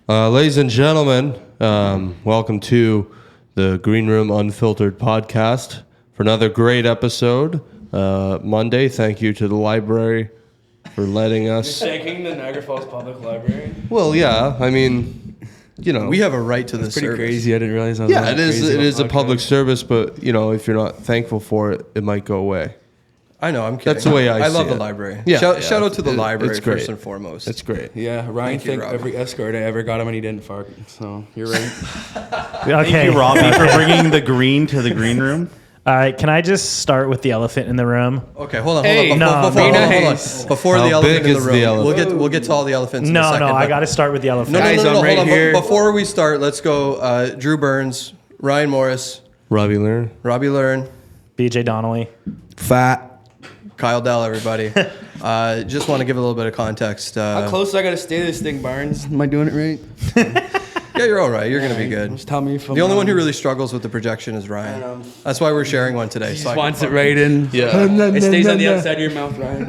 Ladies and gentlemen, welcome to the Green Room Unfiltered podcast for another great episode. Monday, thank you to the library for letting us. You're thanking the Niagara Falls Public Library? Well, yeah, I mean, you know. We have a right to this Pretty service. crazy. I didn't realize I was Yeah, that it is. crazy It about is a podcast. public service, but you know, if you're not thankful for it, it might go away. I know, I'm kidding. That's the way I see love the it. library. Yeah, Shout out to the library it's great. first and foremost. It's great. Yeah, Ryan Thank you, thanked Robby. every escort I ever got him and he didn't fuck. So you're right. Okay. Thank you, Robby, for bringing the green to the green room. All right, can I just start with the elephant in the room? Okay, hold on. Hey, Hold no, on. be nice. Before How the elephant big in the is room. the elephant? We'll get to all the elephants in a No, second. I but- got to start with the elephant. No, Guys, I'm hold right on. here. Before we start, let's go Drew Burns, Ryan Morris, Robbie Learn. Robbie Learn, BJ Donnelly. Fat. Kyle Dell, everybody. Just want to give a little bit of context. How close do I got to stay to this thing, Barnes? Am I doing it right? Yeah, you're all right. You're going to be good. Just tell me if I'm The only one who wrong. really struggles with the projection is Ryan. That's why we're sharing one today. He So just I can wants it fuck- right in. Yeah. It stays on the outside of your mouth, Ryan.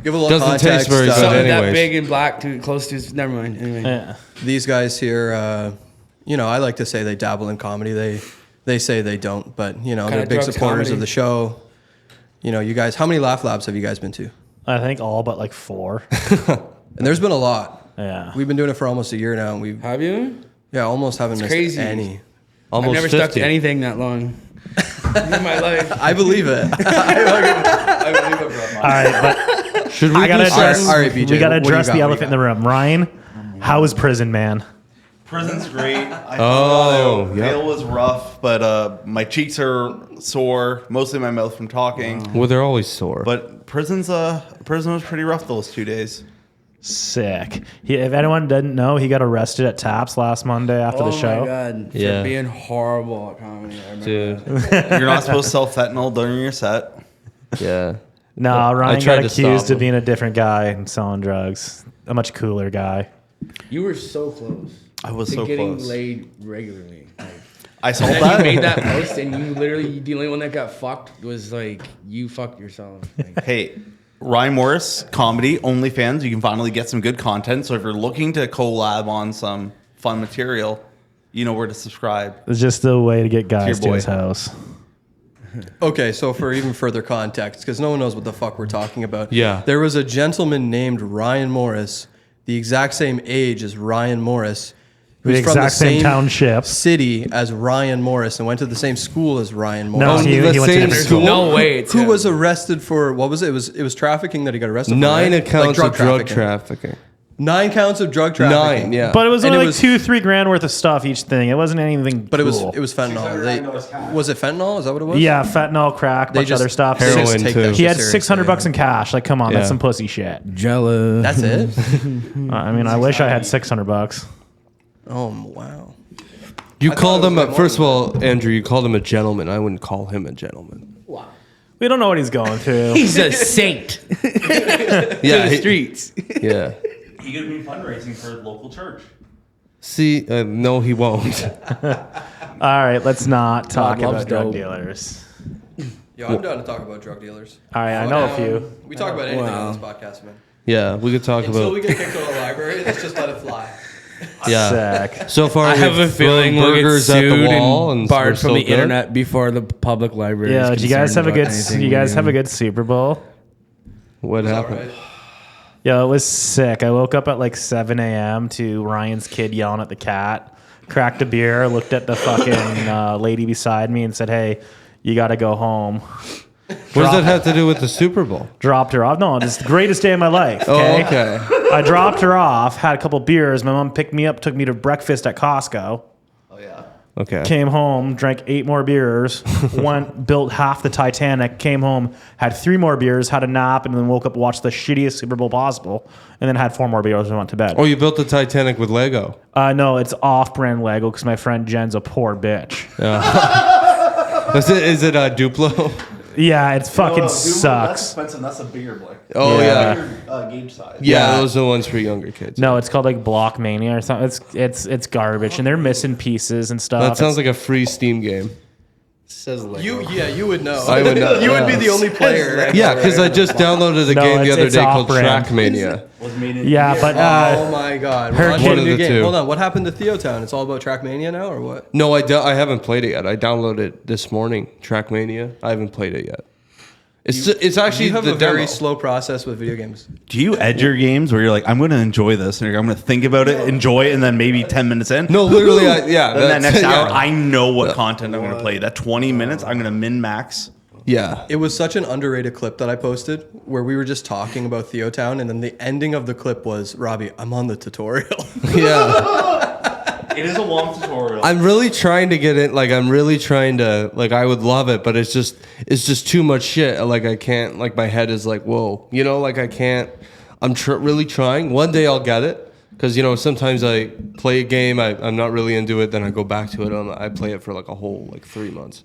Give a little Doesn't context. taste very good Something that anyways. big and black too close to. Never mind. Anyway. Yeah. These guys here, I like to say they dabble in comedy. They say they don't, but they're Kinda big drugs supporters comedy. of the show. You guys, how many laugh labs have you guys been to? I think all but like 4. And there's been a lot. Yeah. We've been doing it for almost a year now, and we Have you? almost haven't missed crazy. any. Almost I've never 50. stuck to anything that long in my life. I believe it. I believe it, bro. All right, but Should we I got to do address, something? All right, BJ, we got to what do you address got? the What do elephant you in the room. Ryan, how was prison, man? Prison's great. Oh, yeah. Bail was rough, but my cheeks are sore, mostly my mouth from talking. Well, they're always sore. But prison was pretty rough those 2 days. Sick. If anyone didn't know, he got arrested at Taps last Monday after the show. Oh my god! Yeah. For being horrible at comedy. I remember Dude. that. You're not supposed to sell fentanyl during your set. Yeah. No, I Ryan tried got to accused stop of being a different guy and selling drugs. A much cooler guy. You were so close. I was to so getting close. laid regularly. Like, I sold and that. you made that post, and you literally the only one that got fucked was like you fucked yourself. Like, Hey, Ryan Morris, comedy, Onlyfans. You can finally get some good content. So if you're looking to collab on some fun material, you know where to subscribe. It's just a way to get guys your to boy. his house. Okay, so for even further context, because no one knows what the fuck we're talking about. Yeah. There was a gentleman named Ryan Morris, the exact same age as Ryan Morris, The who's from exact same township. city as Ryan Morris and went to the same school as Ryan Morris. No, Oh, he the went to same different school? school. no way. It's Who him. was arrested for, what was it? It was trafficking that he got arrested for. 9 right? accounts Like of drug trafficking. 9 counts of drug trafficking. 9, yeah. But it was And only it like was- 2-3 grand worth of stuff each thing. It wasn't anything. But cool. it was fentanyl. Was it fentanyl? Is that what it was? Yeah, fentanyl, crack, bunch of just- other stuff. they just Heroin, take too. that He shit had seriously, $600 in cash. Like, come on, Yeah. that's some pussy shit. jealous. That's it? I mean, I wish I had $600. Oh, wow. You I thought called it was him way a, more first of than all, Andrew, you called him a gentleman. I wouldn't call him a gentleman. We don't know what he's going through. He's a saint. Yeah. to the he- streets. Yeah. He could be fundraising for the local church. See, no, he won't. All right, let's not talk loves about drug dope. dealers. Yo, I'm down to talk about drug dealers. All right, I know a few. We talk about anything Wow. on this podcast, man. Yeah, we could talk Until about. we get kicked out of the library, let's just let it fly. Yeah. Sick. So far, I have we've a feeling thrown we'll get burgers at the sued wall and and barred we're from the still good. internet before the public library. Yeah, is did you guys have concerned a about good? anything You guys we have a do. good Super Bowl? What Is that happened? right? Yeah, it was sick. I woke up at like 7 a.m. to Ryan's kid yelling at the cat. Cracked a beer, looked at the fucking lady beside me, and said, "Hey, you got to go home." What does that have to do with the Super Bowl? Dropped her off. No, it's the greatest day of my life. Oh, Okay? okay. I dropped her off, had a couple beers. My mom picked me up, took me to breakfast at Costco. Oh yeah. Okay. Came home, drank 8 more beers, went, built half the Titanic, came home, had 3 more beers, had a nap, and then woke up, watched the shittiest Super Bowl possible, and then had 4 more beers and went to bed. Oh, you built the Titanic with Lego. No, it's off-brand Lego because my friend Jen's a poor bitch. Is it Duplo? Yeah, it fucking That's sucks. expensive. That's a bigger blick. Oh, yeah. Bigger gauge size. Yeah, Yeah. those are the ones for younger kids. No, it's called like Block Mania or something. It's garbage, and they're missing pieces and stuff. That sounds like a free Steam game. Says Lego. You would know. I would know. You would be yeah. the only player. Yeah, because I just downloaded a No, game the other it's day called off-brand. Trackmania. Yeah, but Oh my God! her We're on kid- to a new One of the game. two. Hold on. What happened to Theotown? It's all about Trackmania now, or what? No, I haven't played it yet. I downloaded it this morning. Trackmania. I haven't played it yet. It's actually You have the a very demo. slow process with video games. Do you edge your games where you're like, I'm going to enjoy this, and I'm going to think about it, enjoy it, and then maybe 10 minutes in? No, literally, yeah. Then that that's- next hour, yeah. I know what content I'm going to play. That 20 minutes, I'm going to min max. Yeah. It was such an underrated clip that I posted where we were just talking about Theotown, and then the ending of the clip was, Robby, I'm on the tutorial. Yeah. It is a long tutorial. I'm really trying to get it. Like, I'm really trying to, like, I would love it, but it's just too much shit. Like, I can't, like, my head is like, whoa, you know, like, I can't, I'm really trying. One day I'll get it. Because, you know, sometimes I play a game, I'm not really into it, then I go back to it, and I play it for like a whole, like, 3 months.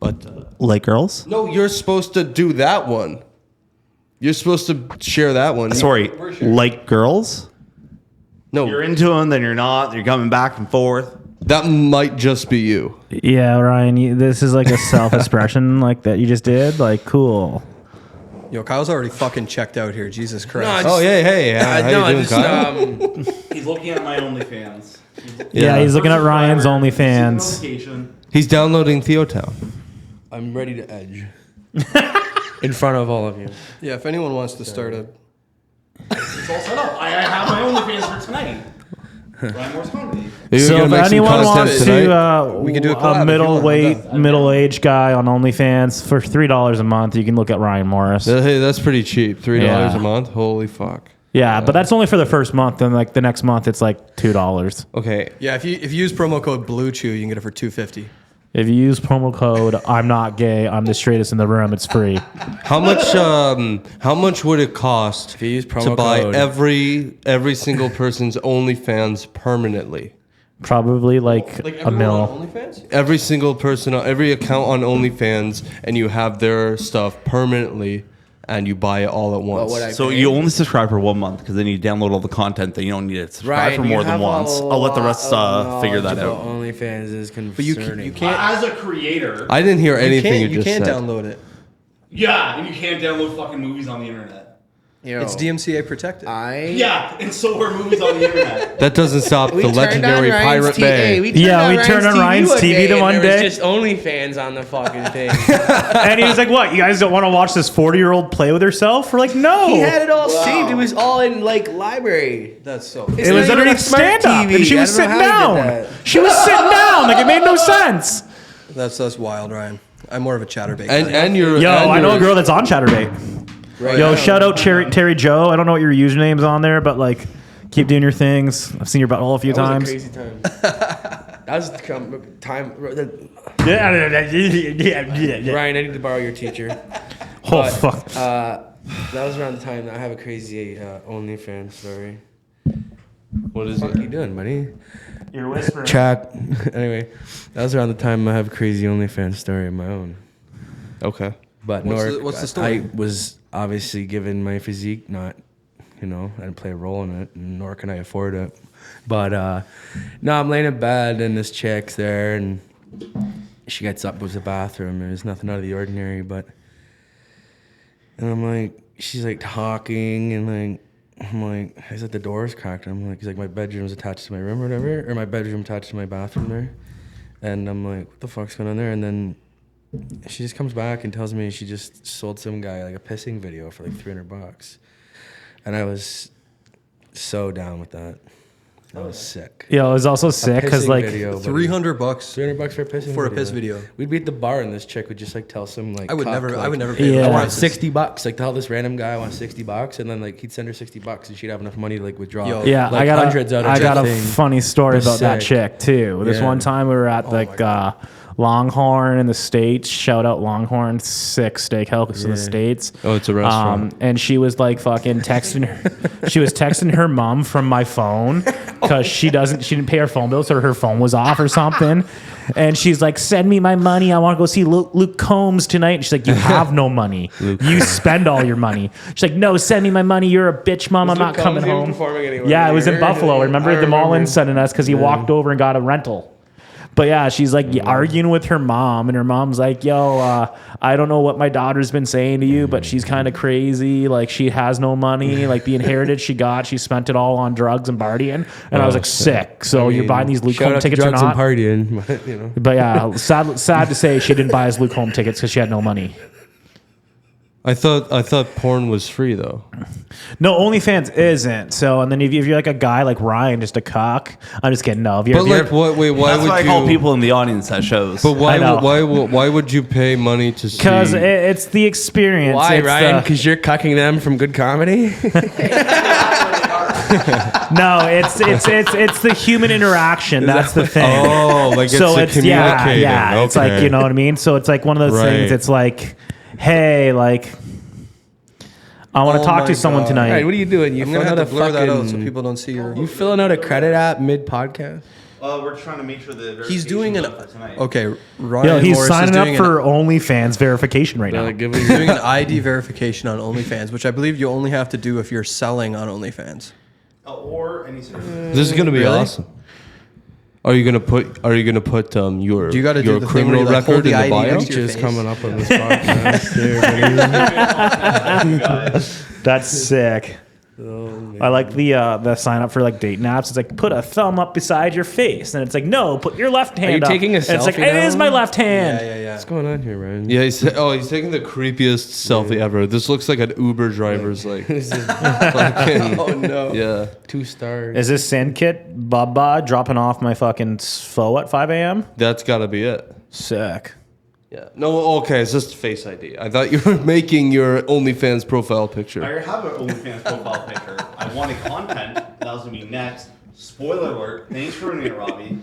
But, like girls? no, you're supposed to do that one. You're supposed to share that one. Sorry, like girls? No, You're into them, then you're not. You're coming back and forth. that might just be you. yeah, Ryan, this is like a self-expression like that you just did. Like, cool. Yo, Kyle's already fucking checked out here. Jesus Christ. No, Oh, hey, how no, you doing, just Kyle? He's looking at my OnlyFans. Yeah, he's looking at Ryan's OnlyFans. He's downloading Theotown. I'm ready to edge. In front of all of you. Yeah, if anyone wants to start a... It's all set up. I have my OnlyFans for tonight. Ryan Moore's Comedy. So if anyone wants to, We can do a collab a if you want. middle-aged guy on OnlyFans for $3 a month, you can look at Ryan Morris. Hey, that's pretty cheap. $3 Yeah. a month. Holy fuck. Yeah, but that's only for the first month, and like the next month it's like $2. Okay. Yeah, if you use promo code BlueChew, you can get it for $2.50. If you use promo code I'm not gay, I'm the straightest in the room, it's free. How much would it cost If you use to promo buy code- every single person's OnlyFans permanently? Probably like a mil. OnlyFans? Every single person, every account on OnlyFans, and you have their stuff permanently, and you buy it all at once. what I- So you only subscribe for 1 month because then you download all the content that you don't need to subscribe for more than once. I'll let the rest figure that out. OnlyFans is concerning. But you can't... As a creator, I didn't hear anything you you just can't said. download it. yeah, and you can't download fucking movies on the internet. Yo, It's DMCA protected. Yeah, and so are movies on the internet. That doesn't stop the turned legendary on Ryan's Pirate T- Bay. Hey, we turned on Ryan's TV the one and day. There was just OnlyFans on the fucking thing. And he was like, what, you guys don't want to watch this 40-year-old play with herself? We're like, no. He had it all saved. It was all in like library. That's so... It was underneath stand-up, and she was sitting down. She was sitting down. Like, it made no sense. That's wild, Ryan. I'm more of a chatterbait. And you're Yo, and I know a you're- girl that's on Chatterbait. Yo, shout out Terry Joe. I don't know what your username's on there, but like, keep doing your things. I've seen your butthole a few That was a times. crazy time. That was the time. Yeah. Ryan, I need to borrow your teacher. Oh, But, fuck. That was around the time that I have a crazy OnlyFans story. What is What are it? you doing, buddy? You're whispering. Chat. Anyway, that was around the time I have a crazy OnlyFans story of my own. Okay. But What's the story? I was obviously given my physique, not, I didn't play a role in it, nor can I afford it. But no, I'm laying in bed and this chick's there, and she gets up, goes to the bathroom. There's nothing out of the ordinary, and I'm like, she's like talking, and like, I'm like, I said the door's cracked. I'm like, he's like, my bedroom's attached to my room or whatever, or my bedroom attached to my bathroom there. And I'm like, what the fuck's going on there? And then she just comes back and tells me she just sold some guy like a pissing video for like $300. And I was so down with that. I was sick. Yo, it was also sick because Pissing like, video, buddy. $300 $300 for a pissing for a video. piss video. We'd be at the bar and this chick would just like tell some like I would cock, never like, pay Yeah. I that. want $60. Like tell this random guy I want $60, and then like he'd send her $60 and she'd have enough money to like withdraw. Yo. yeah, like I got hundreds out of I got that a thing. funny story Was about that sick. chick too. This Yeah. one time we were at like Longhorn in the States. Shout out Longhorn, sick steakhouse in the States. Oh, it's a restaurant. And she was like fucking texting her. She was texting her mom from my phone because she didn't pay her phone bill, so her phone was off or something. And she's like, "Send me my money. I want to go see Luke Combs tonight." And she's like, "You have no money. You spend all your money." She's like, "No, send me my money. You're a bitch, mom. I'm not Luke coming Combs even home." performing anywhere Yeah, it was in near? Buffalo. Remember I the Mullen remember. sending us because he walked over and got a rental. But yeah, she's like arguing with her mom, and her mom's like, yo, I don't know what my daughter's been saying to you, but she's kind of crazy. Like, she has no money. Like, the inheritance she got, she spent it all on drugs and partying. And I was like, sick. So you're buying these Luke home tickets or drugs not? and partying, but, you know. But yeah, sad to say she didn't buy his Luke home tickets because she had no money. I thought porn was free though. No, OnlyFans isn't. So, and then if you're like a guy like Ryan, just a cock. I'm just kidding. No, if you're, But like, what? Wait, why That's would why I you? call people in the audience at shows. But I know. why would you pay money to see? because it's the experience. Why, It's Ryan? Because you're cucking them from good comedy? no, it's the human interaction. That's the thing. Oh, like it's So the it's communicating. yeah. It's like, you know what I mean. So it's like one of those Right. things. It's like, hey, like, I want to Oh talk my to someone God. tonight. All right, what are you doing? You I'm gonna filling have out to a blur that out so fucking... people don't see your. You filling out a credit app mid-podcast? We're trying to make sure the He's doing an. tonight. Okay, Ryan Yo, he's Morris signing is up doing for OnlyFans verification right now. He's doing an ID verification on OnlyFans, which I believe you only have to do if you're selling on OnlyFans. Or any sort of... This is gonna be Really? awesome. Are you gonna put your Do you gotta do your the thing where criminal you, like, hold record in the the ID bio? next to your Just face? coming up on this podcast. There, That's sick. I like the sign up for like dating apps. It's like, put a thumb up beside your face, and it's like, no, put your left hand you up. taking a And it's like, selfie it is now? my left hand. Yeah. What's going on here, Ryan? Yeah, he's taking the creepiest selfie ever. This looks like an Uber driver's like fucking, Oh no. yeah. 2 stars. Is this Sandkit Baba dropping off my fucking pho at 5 a.m.? That's got to be it. Sick. Yeah. No, okay, it's just Face ID. I thought you were making your OnlyFans profile picture. I have an OnlyFans profile picture. I wanted content. That was going to be next. Spoiler alert. Thanks for ruining it, Robbie.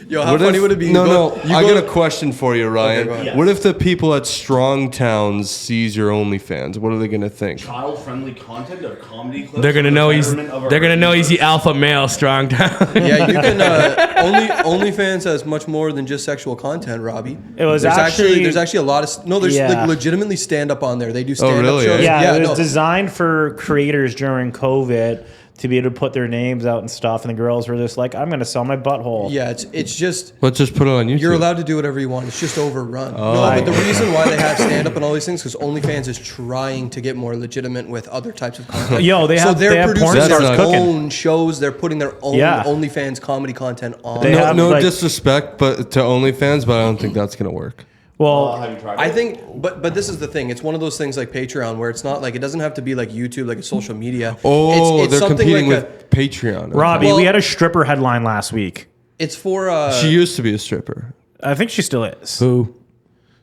Yo, how funny would it be? No, I got a question for you, Ryan. go ahead. Yes. What if the people at Strong Towns sees your OnlyFans? What are they gonna think? Child-friendly content of comedy clips. They're gonna for the know he's. betterment of our They're gonna know he's the viewers. alpha male, strong town. Yeah, you can. OnlyFans has much more than just sexual content, Robbie. It was there's actually- there's actually a lot of there's Yeah. like legitimately stand up on there. They do stand up really? shows. Yeah, it was no. designed for creators during COVID to be able to put their names out and stuff. And the girls were just like, I'm going to sell my butthole. Yeah, it's just Let's just put it on YouTube. you're allowed to do whatever you want. It's just overrun. Oh. No, but the reason why they have stand up and all these things because OnlyFans is trying to get more legitimate with other types of content. Yo, they have they're porn producing stars their cooking. own shows. They're putting their own Yeah. OnlyFans comedy content on. They No, have, no like- disrespect, but to OnlyFans, but I don't think that's gonna work. Well, Have you tried I it? think, but this is the thing. It's one of those things like Patreon where it's not like it doesn't have to be like YouTube, like a social media. Oh, it's they're something competing like with Patreon. Robbie, Well- we had a stripper headline last week. it's for She used to be a stripper. I think she still is. Who?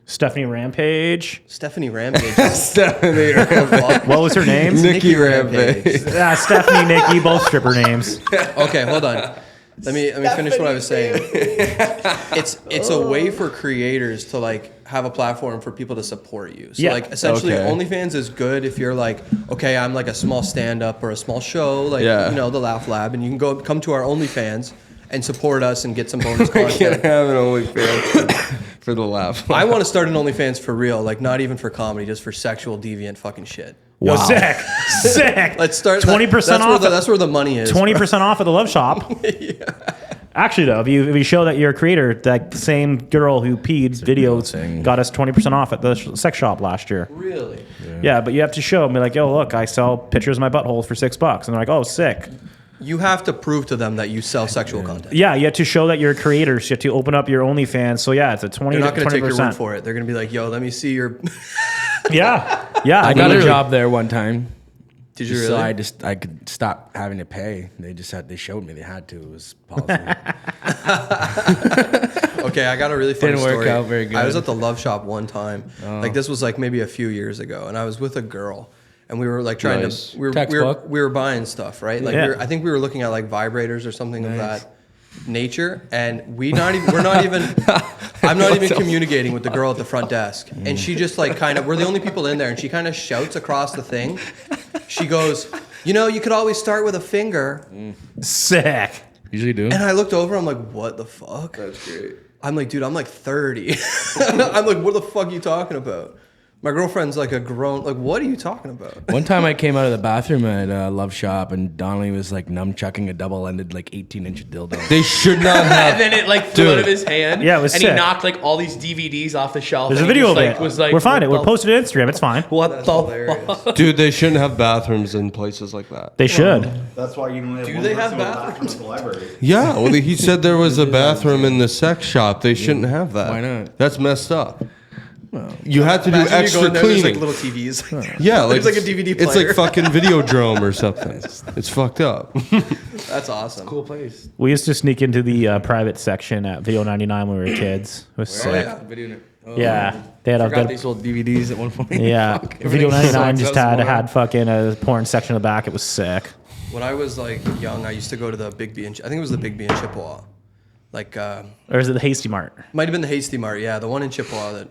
Stephanie Rampage. Stephanie Rampage. Stephanie What was her name? Nikki Rampage. Stephanie, Nikki, both stripper names. Okay, hold on. Let me finish what I was saying. It's a way for creators to like have a platform for people to support you. So Yeah. like essentially Okay. OnlyFans is good if you're like, okay, I'm like a small stand up or a small show, like Yeah. you know, the Laugh Lab, and you can come to our OnlyFans and support us and get some bonus I can't content. have an OnlyFans for the laugh. I want to start an OnlyFans for real, like not even for comedy, just for sexual deviant fucking shit. Yo, sick. Sick. Let's start 20% that's off. that's where the money is. 20% off at the Love Shop. Actually, though, if you show that you're a creator, that same girl who peed videos got us 20% off at the sex shop last year. Really? Yeah, but you have to show me like, yo, look, I sell pictures of my butthole for $6, and they're like, oh, sick. You have to prove to them that you sell sexual content. Yeah, you have to show that you're a creator. So you have to open up your OnlyFans. So yeah, it's a 20. They're not going to take your 20%. word for it. They're going to be like, "Yo, let me see your." Yeah, yeah. I got a literally. job there one time. Did you So really? I could stop having to pay. They showed me they had to. It was policy. Okay, I got a really funny Didn't work story. out very good. I was at the Love Shop one time. Like this was like maybe a few years ago, and I was with a girl, and we were like trying Nice. to we were Textbook. we were buying stuff, right? Like Yeah. I think we were looking at like vibrators or something of that nature, and we're not even I'm not even communicating with the girl at the front desk, and she just like kind of we're the only people in there, and she kind of shouts across the thing. She goes, "You know, you could always start with a finger." Sick. Usually do. And I looked over, I'm like, what the fuck? That's great. I'm like, dude, I'm like 30. I'm like, what the fuck are you talking about? My girlfriend's like a grown. Like, what are you talking about? One time I came out of the bathroom at Love Shop and Donnelly was like nunchucking a double-ended like 18-inch dildo. They should not have. And then it like flew out of his hand. Yeah, it was and sick. he knocked like all these DVDs off the shelf. There's a and he video just, of like, it. Was like, We're fine. what We're posted to Instagram. It's fine. What That's the hilarious. fuck? Dude, they shouldn't have bathrooms in places like that. They should. That's why you only have Do they have bathrooms? in the library. Yeah, well, he said there was a bathroom in the sex shop. They shouldn't have that. Why not? That's messed up. You had to do Imagine you go extra in there, there's cleaning. like little TVs. Yeah, like There's like a DVD It's player. like fucking Videodrome or something. It's fucked up. That's awesome. Cool place. We used to sneak into the private section at Video 99 when we were kids. It was sick. yeah. Video. Oh, Yeah, they had a Forgot good. they sold DVDs at one point. Yeah, Fuck, Video everything 99 sucks. just That was had fucking a porn section in the back. It was sick. When I was like young, I used to go to the Big B in, I think it was the Big B in Chippewa. Like, Or is it the Hasty Mart? might have been the Hasty Mart. Yeah, the one in Chippewa that.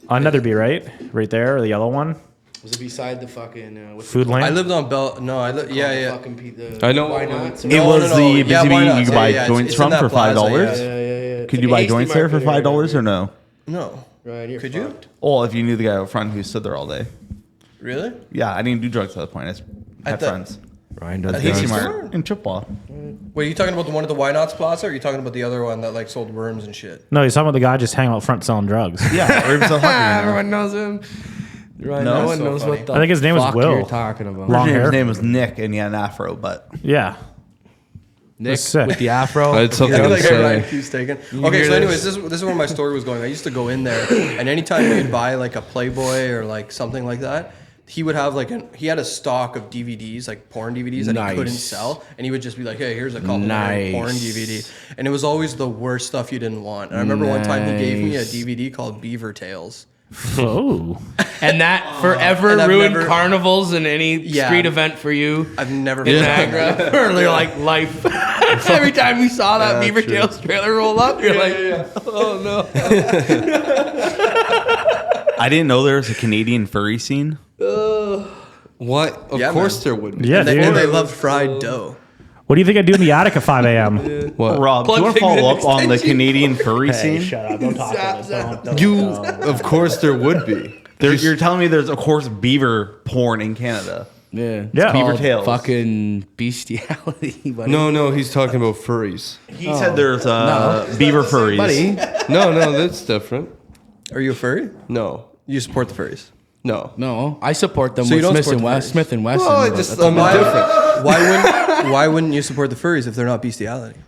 On Netherby, right? Right there, or the yellow one? Was it beside the fucking what's Food it Lane? I lived on Bell. No, yeah. Fucking the I know. Why not? It No, was no, no. the Yeah, why busy not? you could Yeah, buy yeah, joints it's from in that for $5. plaza, Yeah. Could you buy joints there for $5 or no? No. Right, you're Could you? fucked. Well, if you knew the guy out front who stood there all day. Really? Yeah, I didn't do drugs at that point. I just had At the- friends. Ryan At does the Hasty Hasty Mart Mart? in Chippewa. Wait, are you talking about the one at the Why Nots Plaza, or are you talking about the other one that like sold worms and shit? No, he's talking about the guy just hanging out front selling drugs. Yeah, or it was a hockey. Everyone knows him. Right, No, no one so knows funny. what the I think his name was fuck Will. you're talking about. Long hair. His name was Nick, and he had an afro, but Yeah. Nick sick. with the afro. I had something Yeah, to like Ryan say. keeps taking. You Okay, hear so anyways, this? this is where my story was going. I used to go in there, and anytime we'd buy like a Playboy or like something like that, he would have he had a stock of DVDs, like porn DVDs that he couldn't Nice. sell, and he would just be like, "Hey, here's a complimentary Nice. porn DVD," and it was always the worst stuff you didn't want. And I remember one time he gave me a Nice. DVD called Beaver Tales. Oh. And that forever And I've ruined never- carnivals and any Yeah. street event for you. I've never In forgotten that. Niagara for like life. Every time you saw that Beaver Tails trailer roll up, you're like, oh no. I didn't know there was a Canadian furry scene. What? Of Yeah, course man. there would be. Yeah, And they dude. love fried dough. What do you think I do in the attic at 5 a.m.? What? Rob, do you Plug want to things in follow up on the extension. Canadian furry Hey, scene? shut up. Don't talk about this. You, of course there would be. You're telling me there's, of course, beaver porn in Canada. Yeah. Yeah. It's Beaver called tails. Fucking bestiality, buddy. No, he's talking about furries. He said there's beaver furries. buddy. No, that's different. Are you a furry? No, You support the furries? no. No, I support them So you with don't Smith support and the West. furries? Smith and Wesson. Well, I bro. just That's I'm about it. different. Why wouldn't you support the furries if they're not bestiality?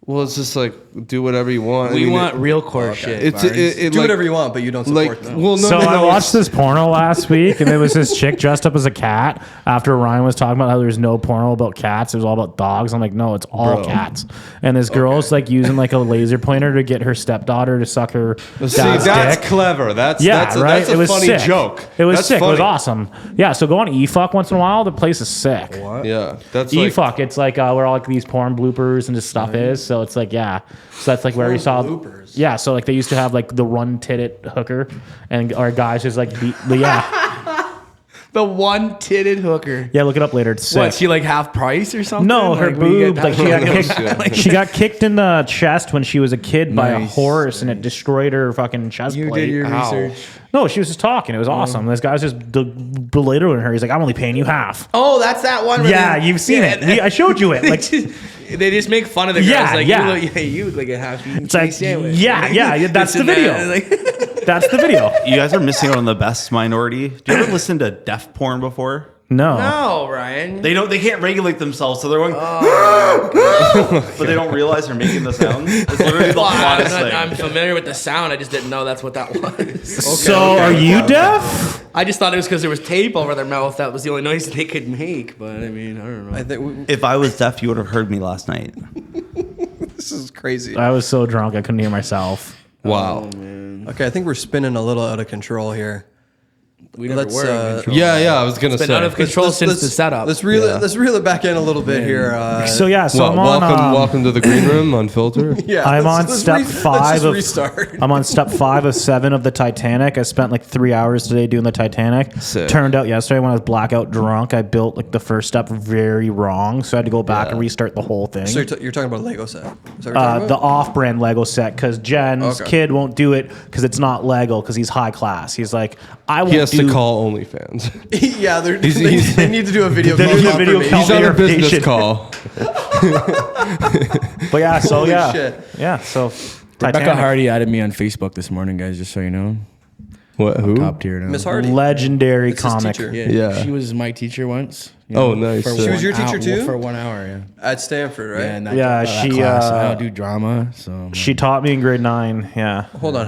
Well, it's just like do whatever you want. We I mean, want real core shit. It's Barnes. it Do like, whatever you want, but you don't support like them. well no So no, I no, watched it's- this porno last week, and there was this chick dressed up as a cat. After Ryan was talking about how there's no porno about cats, it was all about dogs. I'm like, no, it's all Bro. cats. And this girl's like using like a laser pointer to get her stepdaughter to suck her dad's See, that's dick. clever. That's Yeah, that's right. That's a it was funny sick. joke. It was That's sick. It was funny. awesome. Yeah. So go on eFuck once in a while. The place is sick. Yeah, that's like eFuck. It's like where all like these porn bloopers and just stuff is. So it's like So that's like where you saw bloopers. Yeah. So like they used to have like the one titted hooker, and our guys just like The one titted hooker. yeah. Look it up later. It's sick. What, she like half price or something? No, her Like, we get boob. Like she got Yeah. kicked. She got kicked in the chest when she was a kid by a Nice. horse, and it destroyed her fucking chest You plate. did your Ow. research. No, she was just talking. It was awesome. This guy was just belittling her. He's like, "I'm only paying you half." Oh, that's that one. where Yeah, they- you've seen Yeah, it. I showed you it. Like, they just make fun of the girls. Yeah, like, yeah. You look like a half-eaten it's like, cheese sandwich. yeah. That's the This and video. that. Like, That's the video. You guys are missing out on the best minority. Do you ever listen to deaf porn before? No. no, Ryan. They can't regulate themselves, so they're going, but they don't realize they're making the sound. It's literally the Well, hottest thing. I'm familiar with the sound. I just didn't know that's what that was. So are you deaf? I just thought it was because there was tape over their mouth. That was the only noise they could make. But I mean, I don't know. I think If I was deaf, you would have heard me last night. this is crazy. I was so drunk I couldn't hear myself. wow. Okay, I think we're spinning a little out of control here. We never Let's, were in control. Yeah, I was gonna Been say. out of control since the setup. Let's reel it back in a little bit here. So yeah, so Well, I'm on. welcome to the green room, Unfiltered. Yeah, I'm on let's step let's 5 just of restart. I'm on step 5 of 7 of the Titanic. I spent like 3 hours today doing the Titanic. Sick. Turned out yesterday when I was blackout drunk, I built like the first step very wrong, so I had to go back Yeah. and restart the whole thing. So you're talking about a Lego set. Is that what you're talking The about? off-brand Lego set because Jen's Okay. kid won't do it because it's not Lego because he's high class. He's like, I won't He has do. to call OnlyFans. Yeah, they need to do a video They call. do a video confirmation. call. He's on a business Verification. call. But yeah, so Holy yeah, shit. yeah. So Rebecca Titanic. Hardy added me on Facebook this morning, guys. Just so you know, What? Who? top tier now. Miss Hardy. legendary It's his comic. teacher. Yeah. She was my teacher once. Oh, nice. for She was your 1 teacher hour- too? For 1 hour, yeah. At Stanford, right? Yeah, and that, Yeah, that she, class, I uh, don't do drama, so She taught me in grade 9. Yeah. Hold on.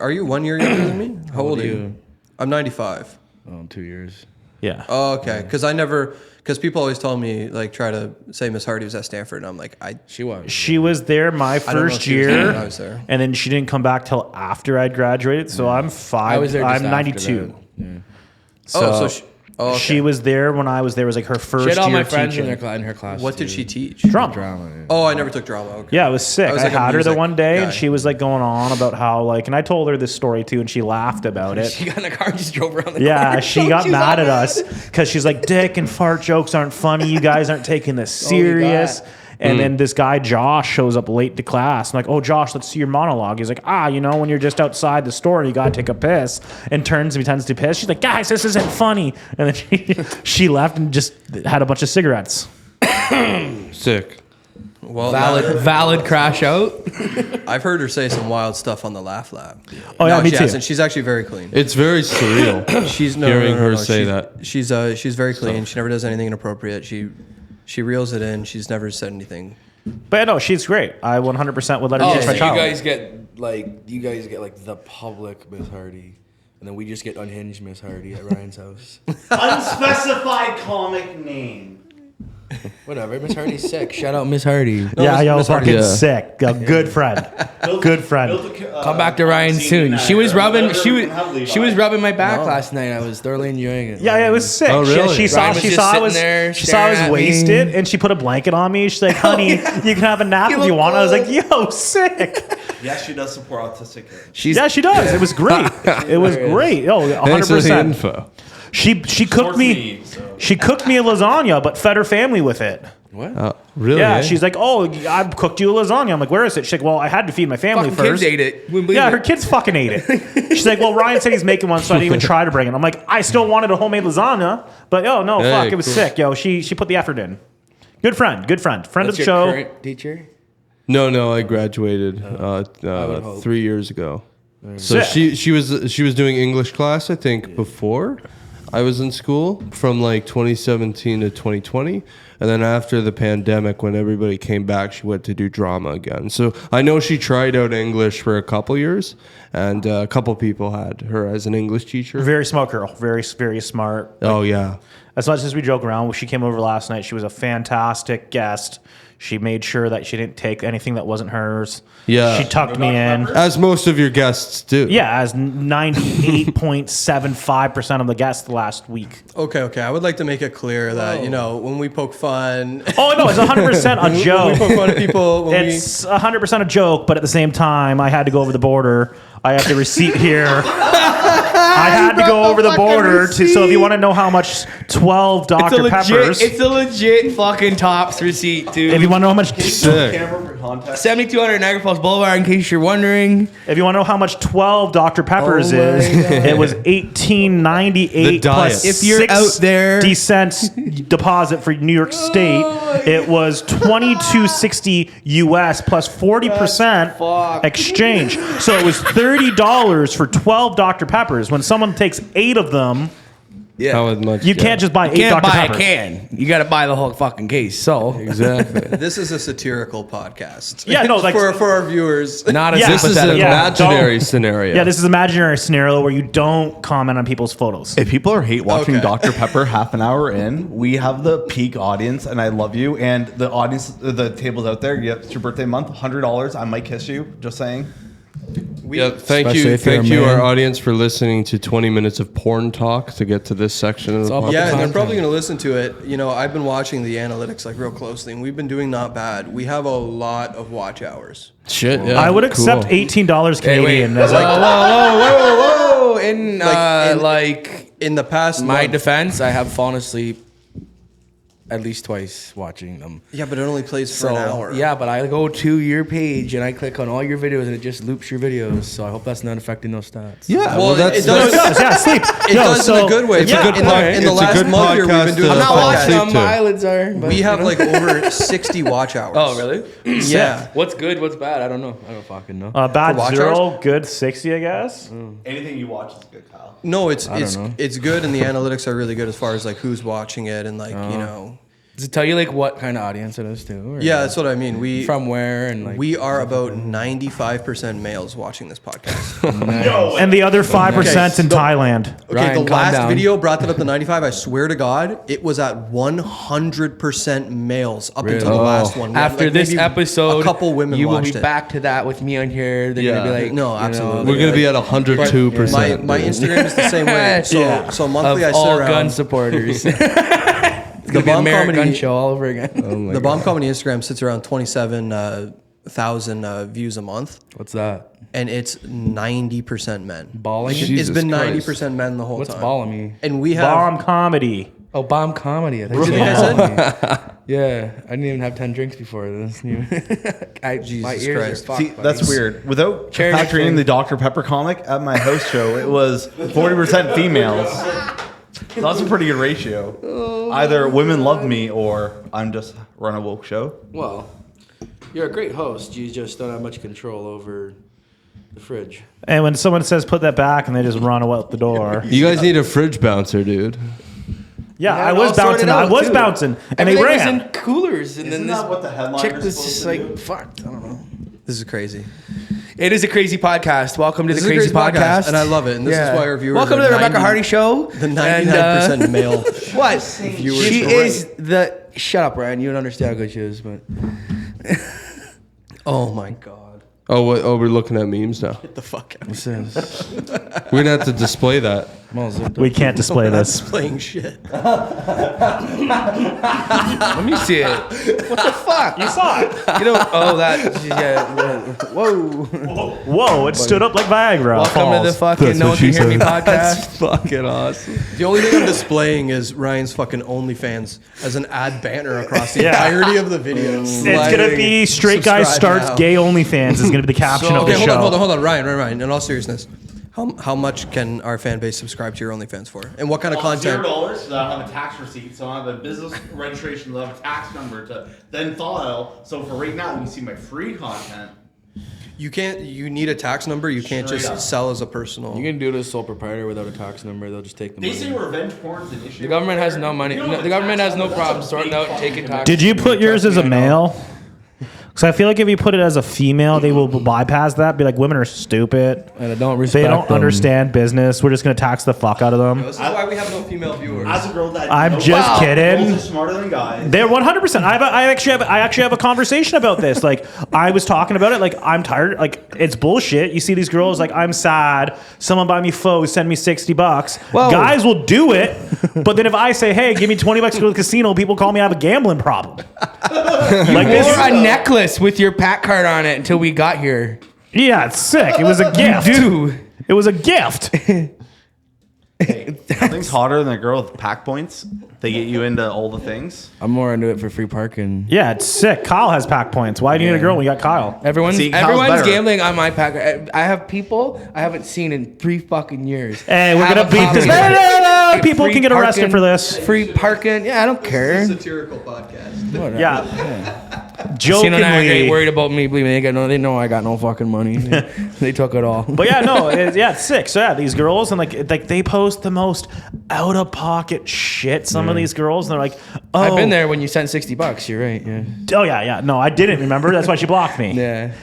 Are you 1 year younger than me? How old are you? you? I'm 95. 2 years. Yeah. Oh, okay. Because people always tell me, like, try to say Miss Hardy was at Stanford, and I'm like, She was. She was there my don't know if first she was there year, when I was there. and then she didn't come back till after I'd graduated. So I'm 5. I was there. Just I'm after 92. that. Yeah. oh, so okay. She was there when I was there. It was like her first She had all year my friends teaching. in her class. What did too. she teach? Drama. Drama. Yeah. Oh, I never took drama. Okay. Yeah, it was sick. I was I like a had her the music one day, guy. and she was like going on about how like, and I told her this story too, and she laughed about it. She got in the car and just drove around the Yeah, corner. she got mad at us because she's like, dick and fart jokes aren't funny. You guys aren't taking this serious. And then this guy, Josh, shows up late to class. I'm like, oh, Josh, let's see your monologue. He's like, when you're just outside the store and you got to take a piss, and pretends to piss. She's like, guys, this isn't funny. And then she left and just had a bunch of cigarettes. Sick. Well, Valid crash out. I've heard her say some wild stuff on the Laugh Lab. Oh, yeah, no, me she too. hasn't. She's actually very clean. It's very surreal. She's hearing her say that. She's very clean. She never does anything inappropriate. She reels it in. She's never said anything. But yeah, no, she's great. I 100% would let her Oh, teach so my you child. guys get like the public Miss Hardy, and then we just get unhinged Miss Hardy at Ryan's house. Unspecified comic name. Whatever, Miss Hardy's sick. Shout out Miss Hardy. Yeah, yo, Miss Hardy. fucking Yeah. sick. A good friend. Good friend. Come back to Ryan soon. She was rubbing my back last night. I was thoroughly enjoying it. Yeah, it was sick. Oh, really? She saw Ryan was she just saw I sitting was there she saw I was staring at me. wasted, and she put a blanket on me. She's like, "Honey, you can have a nap if you want." I was like, "Yo, sick." Yes, she does support autistic kids. Yeah, she does. It was great. It was great. Oh, Thanks for the 100%. info. She cooked me. She cooked me a lasagna, but fed her family with it. What? Really? Yeah, eh? she's like, "Oh, I cooked you a lasagna." I'm like, "Where is it?" She's like, "Well, I had to feed my family Fucking first." kids ate it. Wouldn't believe Yeah, it. her kids fucking ate it. She's like, "Well, Ryan said he's making one, so I didn't even try to bring it." I'm like, "I still wanted a homemade lasagna, but oh no, Hey, fuck, it was cool. sick, yo." She put the effort in. Good friend of That's the your show. current teacher? No, I graduated hope. 3 years ago. So Sick. she was doing English class, I think, before I was in school, from like 2017 to 2020, and then after the pandemic, when everybody came back, she went to do drama again. So I know she tried out English for a couple years, and a couple people had her as an English teacher. Very smart girl. Very, very smart. Oh yeah. As much as we joke around, when she came over last night, she was a fantastic guest. She made sure that she didn't take anything that wasn't hers. Yeah. She tucked me in. As most of your guests do. Yeah, as 98.75% of the guests last week. Okay. I would like to make it clear that when we poke fun, Oh no, it's 100% a when we joke. poke fun at people, when It's 100% a joke, but at the same time, I had to go over the border. I have the receipt here. I had to go over the border so if you want to know how much 12 Dr. Peppers. It's a legit fucking Tops receipt, dude. If you want to know how much, Sick. 7200 Niagara Falls Boulevard, in case you're wondering. if you want to know how much 12 Dr. Peppers Oh my is, God. it was $18.98 The diet. plus If you're 60 out there- cents deposit for New York State. It was $22.60 US plus 40% fuck. exchange. So it was $30 for 12 Dr. Peppers. When someone takes 8 of them, Yeah. How much? you can't just buy 8 You can't Dr. buy Peppers. a can. You got to buy the whole fucking case. So, Exactly. this is a satirical podcast. Yeah, no, like- for our viewers. not a Yeah. This is an sympathetic. Yeah, imaginary don't- scenario. Yeah, this is an imaginary scenario where you don't comment on people's photos. If people are hate watching Okay. Dr. Pepper half an hour in, we have the peak audience, and I love you. And the audience, the tables out there, yep, it's your birthday month, $100. I might kiss you. Just saying. Yeah, thank Especially you, if you're a thank you, man. our audience, for listening to 20 minutes of porn talk to get to this section of the all podcast. about Yeah, and they're content. probably going to listen to it. I've been watching the analytics like real closely, and we've been doing not bad. We have a lot of watch hours. Shit, yeah, I would accept cool. $18 Canadian as like whoa. In Like, like In the past my month, defense, I have fallen asleep at least twice watching them. Yeah, but it only plays for an hour. Yeah, but I go to your page and I click on all your videos and it just loops your videos. So I hope that's not affecting those stats. Yeah, Well, that's it does. Yeah, sleep. It does in a good way. It's a good podcast. In the last month here, we've been doing I'm this not watching podcast. how my eyelids are. But, We have like over 60 watch hours. Oh, really? Yeah. What's good? What's bad? I don't know. I don't fucking know. Bad watch 0, good 60, I guess. Anything you watch is good, Kyle. No, it's know. it's good, and the analytics are really good as far as like who's watching it and like you know. Does it tell you like what kind of audience it is too? Or Yeah, that's what I mean. We from where and like we are about 95% males watching this podcast. And the other 5% Okay, in Thailand. Okay, Ryan, the calm last down. video brought that up to 95. I swear to God, it was at 100% males up until the last one. We had, after like, this maybe episode, a couple women you will watched be it. back to that with me on here. They're gonna be like, No, you know, absolutely. We're gonna be at 102%. My Instagram is the same way. So Yeah. so of monthly I sit all around. gun supporters. The bomb American comedy gun show all over again. The bomb comedy Instagram sits around 27,000 views a month, What's that? and it's 90% men. Balling? It's been 90% men the whole What's time. balling me? And we have Bomb comedy. Oh, bomb comedy. I think What do you think I said? Yeah, I didn't even have 10 drinks before this. My Jesus ears Christ. are fucked. See, that's weird. Without Cherry factoring in thing. the Dr. Pepper comic at my host show, it was 40% females. So that's a pretty good ratio. Either women love me or I'm just run a woke show. Well, you're a great host. You just don't have much control over the fridge. And when someone says put that back and they just run out the door. You guys need a fridge bouncer, dude. Yeah, Yeah, I it was all sorted bouncing. out, I was too. bouncing. And they Everything was ran. in coolers, and Isn't then that what the headliner chick is was supposed just to like, do? fucked. I don't know. This is crazy. It is a crazy podcast. Welcome to This the is a crazy crazy podcast, podcast. and I love it. And this is why our viewers Welcome are to the Rebecca 90 Hardy Show. The 99% male. What? viewers She are is the. Shut up, Ryan. You don't understand how good she is, but. Oh my God. Oh, what, oh, we're looking at memes now. Get the fuck out. What's this? We're gonna have to display that. We can't display this. Playing shit. Let me see it. What the fuck? You saw it. You know, oh, that. Yeah. Whoa. Whoa, it stood up like Viagra. Welcome to the fucking That's No what One Can she Hear Me said. podcast. Fucking awesome. The only thing I'm displaying is Ryan's fucking OnlyFans as an ad banner across the Yeah. entirety of the video. It's gonna be straight guy Subscribe starts now. gay OnlyFans is gonna be the caption of the Okay, show. hold on. Ryan. In all seriousness, how much can our fan base subscribe to your OnlyFans for? And what kind of content? $0, so I have a tax receipt, so I have a business registration, so I have a tax number to then file. So for right now, you can see my free content. You can't. You need a tax number. You can't Straight just up. sell as a personal. You can do it as sole proprietor without a tax number. They'll just take the They money. say revenge porn's an issue. The government has no money. You don't No, have the a government tax has no number, problem that's a sorting big out fucking taking tax. Did you put yours as a Trust me, I know. male? Because I feel like if you put it as a female, they will bypass that. Be like, women are stupid. And I don't respect They don't them. understand business. We're just gonna tax the fuck out of them. This is why we have no female viewers. As a girl that I'm knows- just kidding. Girls are smarter than guys. They're 100%. I actually have a conversation about this. Like I was talking about it. Like I'm tired. Like it's bullshit. You see these girls like I'm sad. Someone buy me photos. Send me $60. Whoa. Guys will do it. But then if I say, hey, give me $20 to go to the casino, people call me I have a gambling problem. Like this. Or a necklace with your pack card on it until we got here. Yeah, it's sick. It was a gift. Dude. It was a gift. Nothing's hotter than a girl with pack points. They get you into all the things. I'm more into it for free parking. Yeah, it's sick. Kyle has pack points. Why do you need a girl when you got Kyle? Everyone's See, Kyle's better. gambling on my pack. I have people I haven't seen in 3 fucking years. Hey, we're Have gonna a beat this. copy. No, no, no, no. Free People can get arrested parking, for this. Free parking. Yeah, I don't care. satirical podcast. Whatever. Yeah. Casino now are Jokingly. worried about me. Believe me, they know I got no fucking money. They took it all. But yeah, no, it's sick. So yeah, these girls and like they post the most out of pocket shit. Some of these girls, and they're like, oh, I've been there when you sent $60. You're right. Yeah. Oh yeah. No, I didn't remember. That's why she blocked me. Yeah.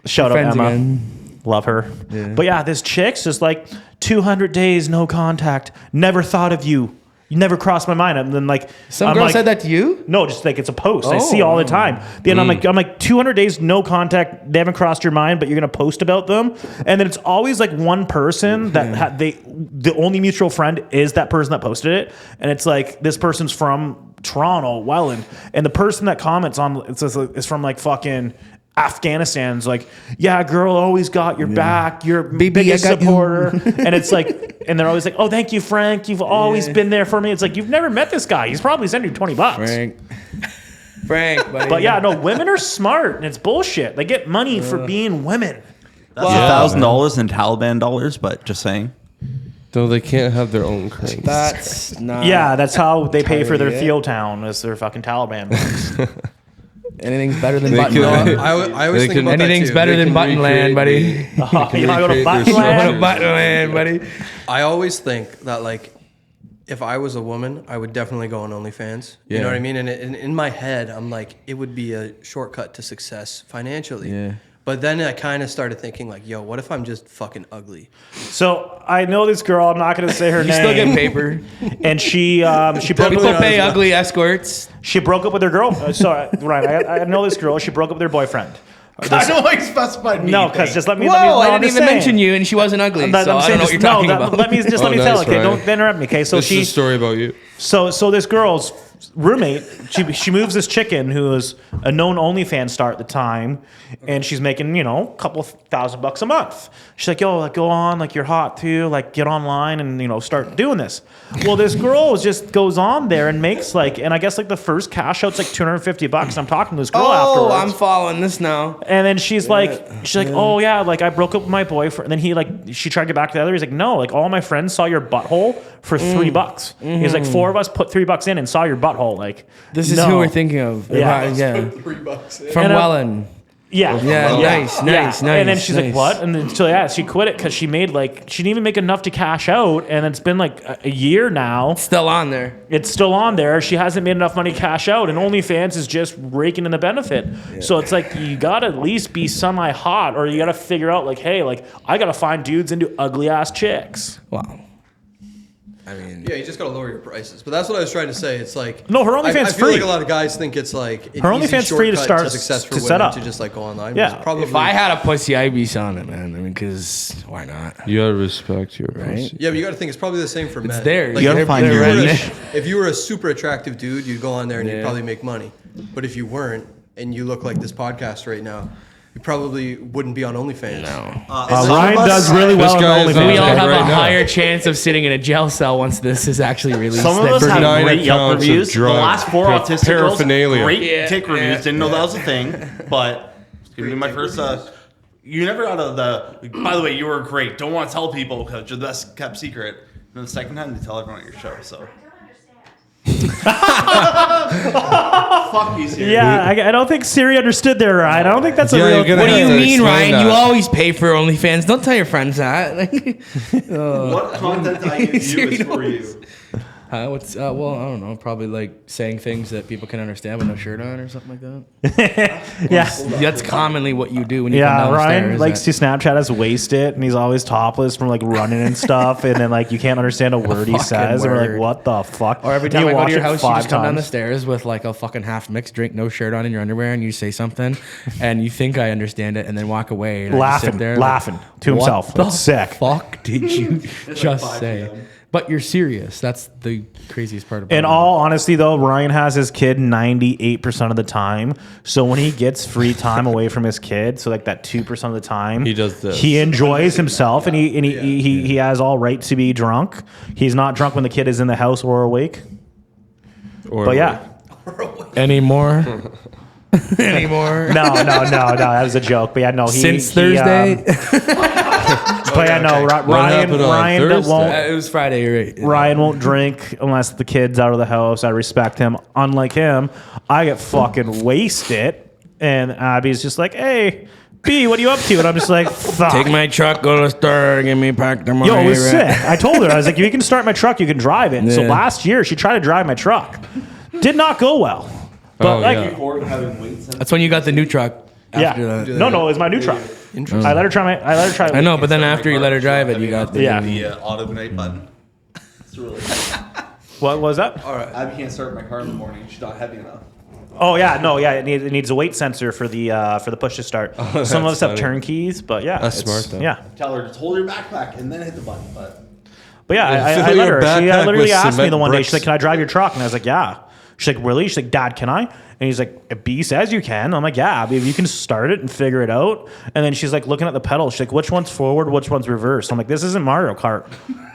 Shout out Friends Emma. again. Love her. Yeah. But yeah, this chick's just like 200 days no contact. Never thought of you. You never crossed my mind. And then like Some I'm girl like, said that to you? No, just like it's a post. I Oh. see all the time. Then I'm like 200 days no contact. They haven't crossed your mind, but you're gonna post about them. And then it's always like one person that the only mutual friend is that person that posted it, and it's like this person's from Toronto, Welland, and the person that comments on it is from like fucking Afghanistan's like, yeah, girl, always got your back. You're Baby, biggest I got you. supporter. And it's like, and they're always like, oh, thank you, Frank. You've always been there for me. It's like, you've never met this guy. He's probably sent you $20. Frank, buddy. But yeah, no, women are smart and it's bullshit. They get money for being women. That's $1,000 in Taliban dollars, but just saying. No, they can't have their own currency. That's not. Yeah, that's how they pay for their Entirely it. field town is their fucking Taliban bucks. Anything's better than They button. can- I always think about that Anything's too. better They than can button land, buddy. recreate Oh, you wanna go to recreate Button their Land? structures. Button land, buddy. I always think that like if I was a woman, I would definitely go on OnlyFans. You know Yeah. what I mean? And in my head, I'm like, it would be a shortcut to success financially. Yeah. But then I kind of started thinking like, yo, what if I'm just fucking ugly? So I know this girl. I'm not going to say her You name. still get paper. And she broke People up, pay ugly escorts. she broke up with her girl. Sorry, Ryan. I know this girl. She broke up with her boyfriend. I know why you specified me. No, because just let me. Whoa, let me no, I I'm didn't just even saying. mention you, and she wasn't ugly. I'm So I saying don't know what you're just- no, talking that- about. Let me just let me Oh, tell. nice, Okay, Ryan. don't interrupt me. Okay, so This is she a story about you. So this girl's roommate, she moves this chicken who is a known OnlyFans star at the time, and she's making, you know, a couple $1,000 a month. She's like, yo, like go on, like you're hot too, like get online and, you know, start doing this. Well, this girl just goes on there and makes like, and I guess like the first cash out's like $250. I'm talking to this girl Oh, afterwards. I'm following this now. And then she's like, oh yeah, like I broke up with my boyfriend. And then he like, she tried to get back together. He's like, no, like all my friends saw your butthole for $3. He's like, 4 of us put $3 in and saw your butthole. Like This is no. who we're thinking of. Yeah. Yeah. $3. From And, Welland. Yeah, Yeah, nice, nice, And then nice, she's nice. like, what? And then so yeah, she quit it because she made like she didn't even make enough to cash out. And it's been like a year now. Still on there. It's still on there. She hasn't made enough money to cash out, and OnlyFans is just raking in the benefit. So it's like you gotta at least be semi hot, or you gotta figure out like, hey, like I gotta find dudes into ugly ass chicks. Wow. I mean, Yeah, you just gotta lower your prices. But that's what I was trying to say. It's like No, her I OnlyFans feel free. like a lot of guys think it's like an Her easy OnlyFans free to shortcut start success for to women set up. to just like go online. Yeah. It's probably if I had a pussy, I'd be selling it, man. I mean, because why not? You gotta respect your Right? pussy. yeah, but you got to think it's probably the same for men. there. Like, You gotta if find you your were a- niche. If you were a super attractive dude, you'd go on there and you'd Yeah. probably make money. But if you weren't, and you look like this podcast right now, you probably wouldn't be on OnlyFans. No. Ryan does really This well on guy is OnlyFans. We all Okay, have right a now. higher chance of sitting in a jail cell once this is actually released. Some of than us for have 9 great Yelp accounts of reviews. The drug last 4 autistic girls, paraphernalia. great Yeah, tick reviews. yeah, Didn't know that was a thing, but it's gonna be my first. You never out of the. By the way, you were great. Don't want to tell people because you're the best kept secret. And the second time, they tell everyone at your show. So fuck you, Siri. Yeah, I don't think Siri understood there, Ryan. I don't think that's a Yeah, real. you're gonna What do have you to mean, explain Ryan? You that. always pay for OnlyFans. Don't tell your friends that. What content I give you is for you. What's well, I don't know. Probably like saying things that people can understand with no shirt on or something like that. Yeah. That's commonly what you do when you come Yeah, downstairs. Ryan likes to Snapchat us wasted, and he's always topless from like running and stuff, and then like you can't understand a word he fucking says, and we're word. like, what the fuck? Or every And time I go watch to your it house, you 5 just come down the times. stairs with like a fucking half mixed drink, no shirt on, in your underwear, and you say something, and you think I understand it, and then walk away. And I just sit there laughing to what himself. the It's sick. Fuck did you just 5 say? p.m. But you're serious. That's the craziest part about it. In all honesty, though, Ryan has his kid 98% of the time. So when he gets free time away from his kid, so like that 2% of the time, He does this. He enjoys himself, and he has all right to be drunk. He's not drunk when the kid is in the house or awake. Or But yeah, anymore. Anymore. no, that was a joke. But yeah, no, Since Thursday. But yeah, no, What Ryan happened on Ryan Thursday? won't. It was Friday, you're right. Ryan won't drink unless the kid's out of the house. I respect him. Unlike him, I get fucking wasted, and Abby's just like, "Hey, B, what are you up to?" And I'm just like, "Fuck." Take my truck, go to the store, give me pack the money. Yo, it was sick. I told her, I was like, "You can start my truck, you can drive it." So Yeah. last year, she tried to drive my truck. Did not go well. But Oh, like, yeah. Record having weights in. That's when you got the new truck. After yeah, that. no, it was my new truck. I let her try. I know, but then after you let her drive it, you got the. Yeah. The auto-ignite button. It's really. What was that? All right. Abby can't start my car in the morning. She's not heavy enough. Oh yeah, no, yeah, it needs a weight sensor for the push to start. Some of us that's have funny. turnkeys, but yeah, That's it's- smart, though. Yeah, Tell her just hold your backpack and then hit the button. But but yeah, I Fill let your her. She backpack literally with asked me cement the one day. bricks. She's like, "Can I drive your truck?" And I was like, "Yeah." She's like, really? She's like, Dad, can I? And he's like, B says you can. I'm like, yeah, if you can start it and figure it out. And then she's like looking at the pedals. She's like, which one's forward? Which one's reverse? I'm like, this isn't Mario Kart.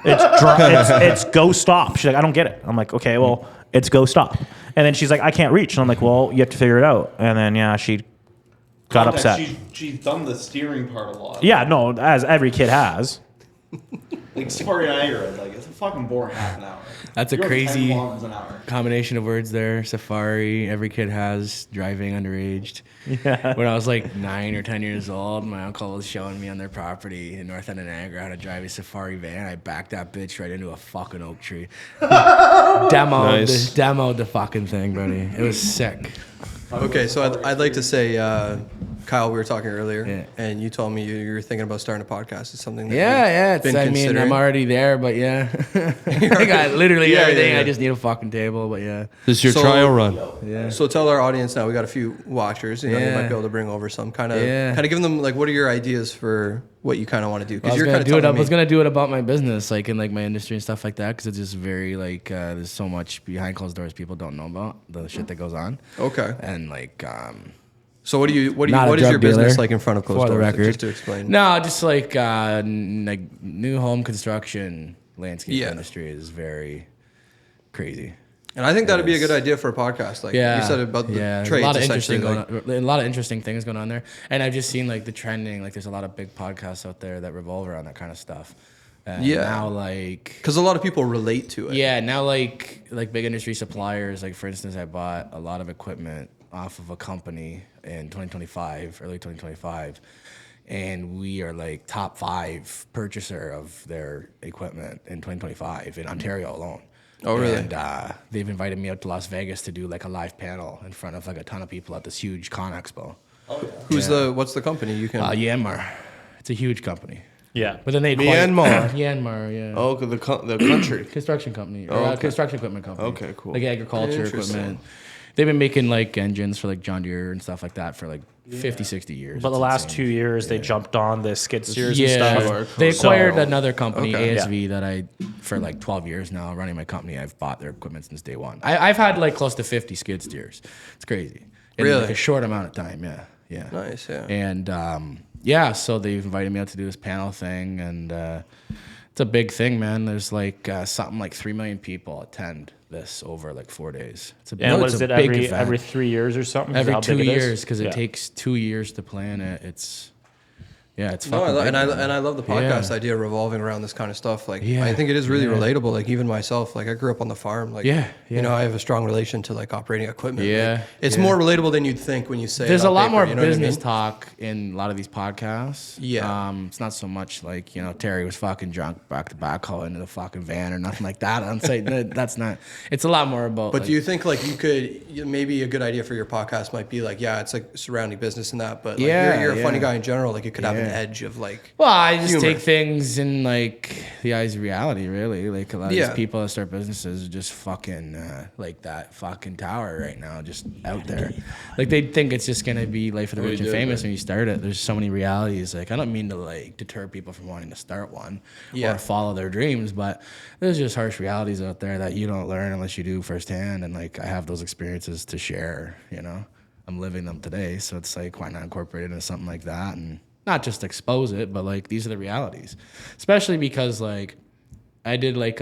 It's go stop. She's like, I don't get it. I'm like, okay, well, it's go stop. And then she's like, I can't reach. And I'm like, well, you have to figure it out. And then, yeah, she got upset. She's done the steering part a lot. Yeah, no, as every kid has. Like Safari Niagara, like it's a fucking boring half an hour. That's a You're crazy 10 kilometers an hour. combination of words there. Safari, every kid has, driving underage. Yeah. When I was like 9 or 10 years old, my uncle was showing me on their property in North End of Niagara how to drive a Safari van. I backed that bitch right into a fucking oak tree. Demoed the fucking thing, buddy. It was sick. Okay, so I'd like to say, Kyle, we were talking earlier, Yeah. and you told me you were thinking about starting a podcast. It's something that Yeah. you've been I mean, considering. I'm already there, but yeah. I got literally Yeah, everything. yeah. I just need a fucking table, but yeah. This is your So- trial run. Yeah. So tell our audience now. We got a few watchers. You know, you Yeah. might be able to bring over some kind of Yeah. give them like, what are your ideas for what you kind of want to do? I Because was you're gonna kind do it. I of was gonna do it about my business, like in like my industry and stuff like that, because it's just very like there's so much behind closed doors people don't know about the shit that goes on. Okay. And like So what Not a what is your drug business dealer, like in front of closed for the doors? Like, record. just to explain. No, just like new home construction landscape Yeah. industry is very crazy. And I think that'd be a good idea for a podcast. Like Yeah, you said about the there's trades. a lot of essentially, interesting a lot of interesting things going on there, and I've just seen like the trending. Like there's a lot of big podcasts out there that revolve around that kind of stuff. And Yeah. Now like because a lot of people relate to it. yeah, now like big industry suppliers. Like for instance, I bought a lot of equipment off of a company in 2025, early 2025, and we are like top 5 purchaser of their equipment in 2025 in Ontario alone. Oh, really? And they've invited me out to Las Vegas to do like a live panel in front of like a ton of people at this huge con expo. What's the company? You can. Myanmar. It's a huge company. Yeah. But then they Myanmar. Myanmar, yeah. Oh, the country. Construction company. Oh, okay. Construction equipment company. Okay, cool. Like agriculture Interesting. equipment. They've been making like engines for like John Deere and stuff like that for like 50, 60 years. But the It's last insane. 2 years, they jumped on the skid steers and Yeah, stuff. they acquired So- another company, Okay. ASV, that I, for like 12 years now, running my company, I've bought their equipment since day one. I've had like close to 50 skid steers. It's crazy. In Really? like a short amount of time, yeah. Nice, yeah. And so they've invited me out to do this panel thing, and it's a big thing, man. There's like something like 3 million people attend this over like 4 days. It's a And what it's is a it, big every event. every 3 years or something? Is Every that how 2 big it is? years, because Yeah. it takes 2 years to plan it. It's No, fucking big, man. I love the podcast Yeah. idea revolving around this kind of stuff. Like, Yeah. I think it is really Yeah. relatable. Like, even myself, like, I grew up on the farm. Like, Yeah, you know, I have a strong relation to like operating equipment. Yeah, Like, it's yeah. more relatable than you'd think when you say. There's it a on lot paper, more you know what I business mean? talk in a lot of these podcasts. Yeah. It's not so much like, Terry was fucking drunk back to backhoe into the fucking van or nothing like that. I'm saying that's not. It's a lot more about. But like, do you think like maybe a good idea for your podcast might be like, yeah, it's like surrounding business and that, but like, Yeah, you're a funny yeah. guy in general. Like, you could have an Yeah. edge of like. Well, I just humor. take things in like the eyes of reality, really. Like a lot of Yeah. these people that start businesses are just fucking like that fucking tower right now, just out there. Like they think it's just gonna be life of the rich and famous when you start it. There's so many realities. Like I don't mean to like deter people from wanting to start one Yeah. or follow their dreams, but there's just harsh realities out there that you don't learn unless you do firsthand. And like I have those experiences to share. I'm living them today, so it's like why not incorporate it into something like that and not just expose it, but like these are the realities. Especially because like I did like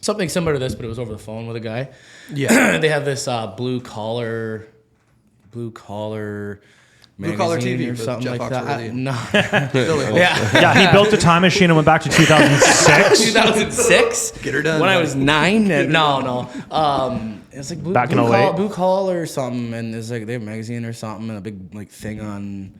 something similar to this, but it was over the phone with a guy. Yeah. They have this blue collar magazine TV or with something Jeff like that. Oxworthy. No, Billy Wolf. Yeah, he built a time machine and went back to 2006. 2006. Get her done. When I man. was 9. No. It's like Back in 08. blue collar or something, and it's like they have a magazine or something and a big like thing on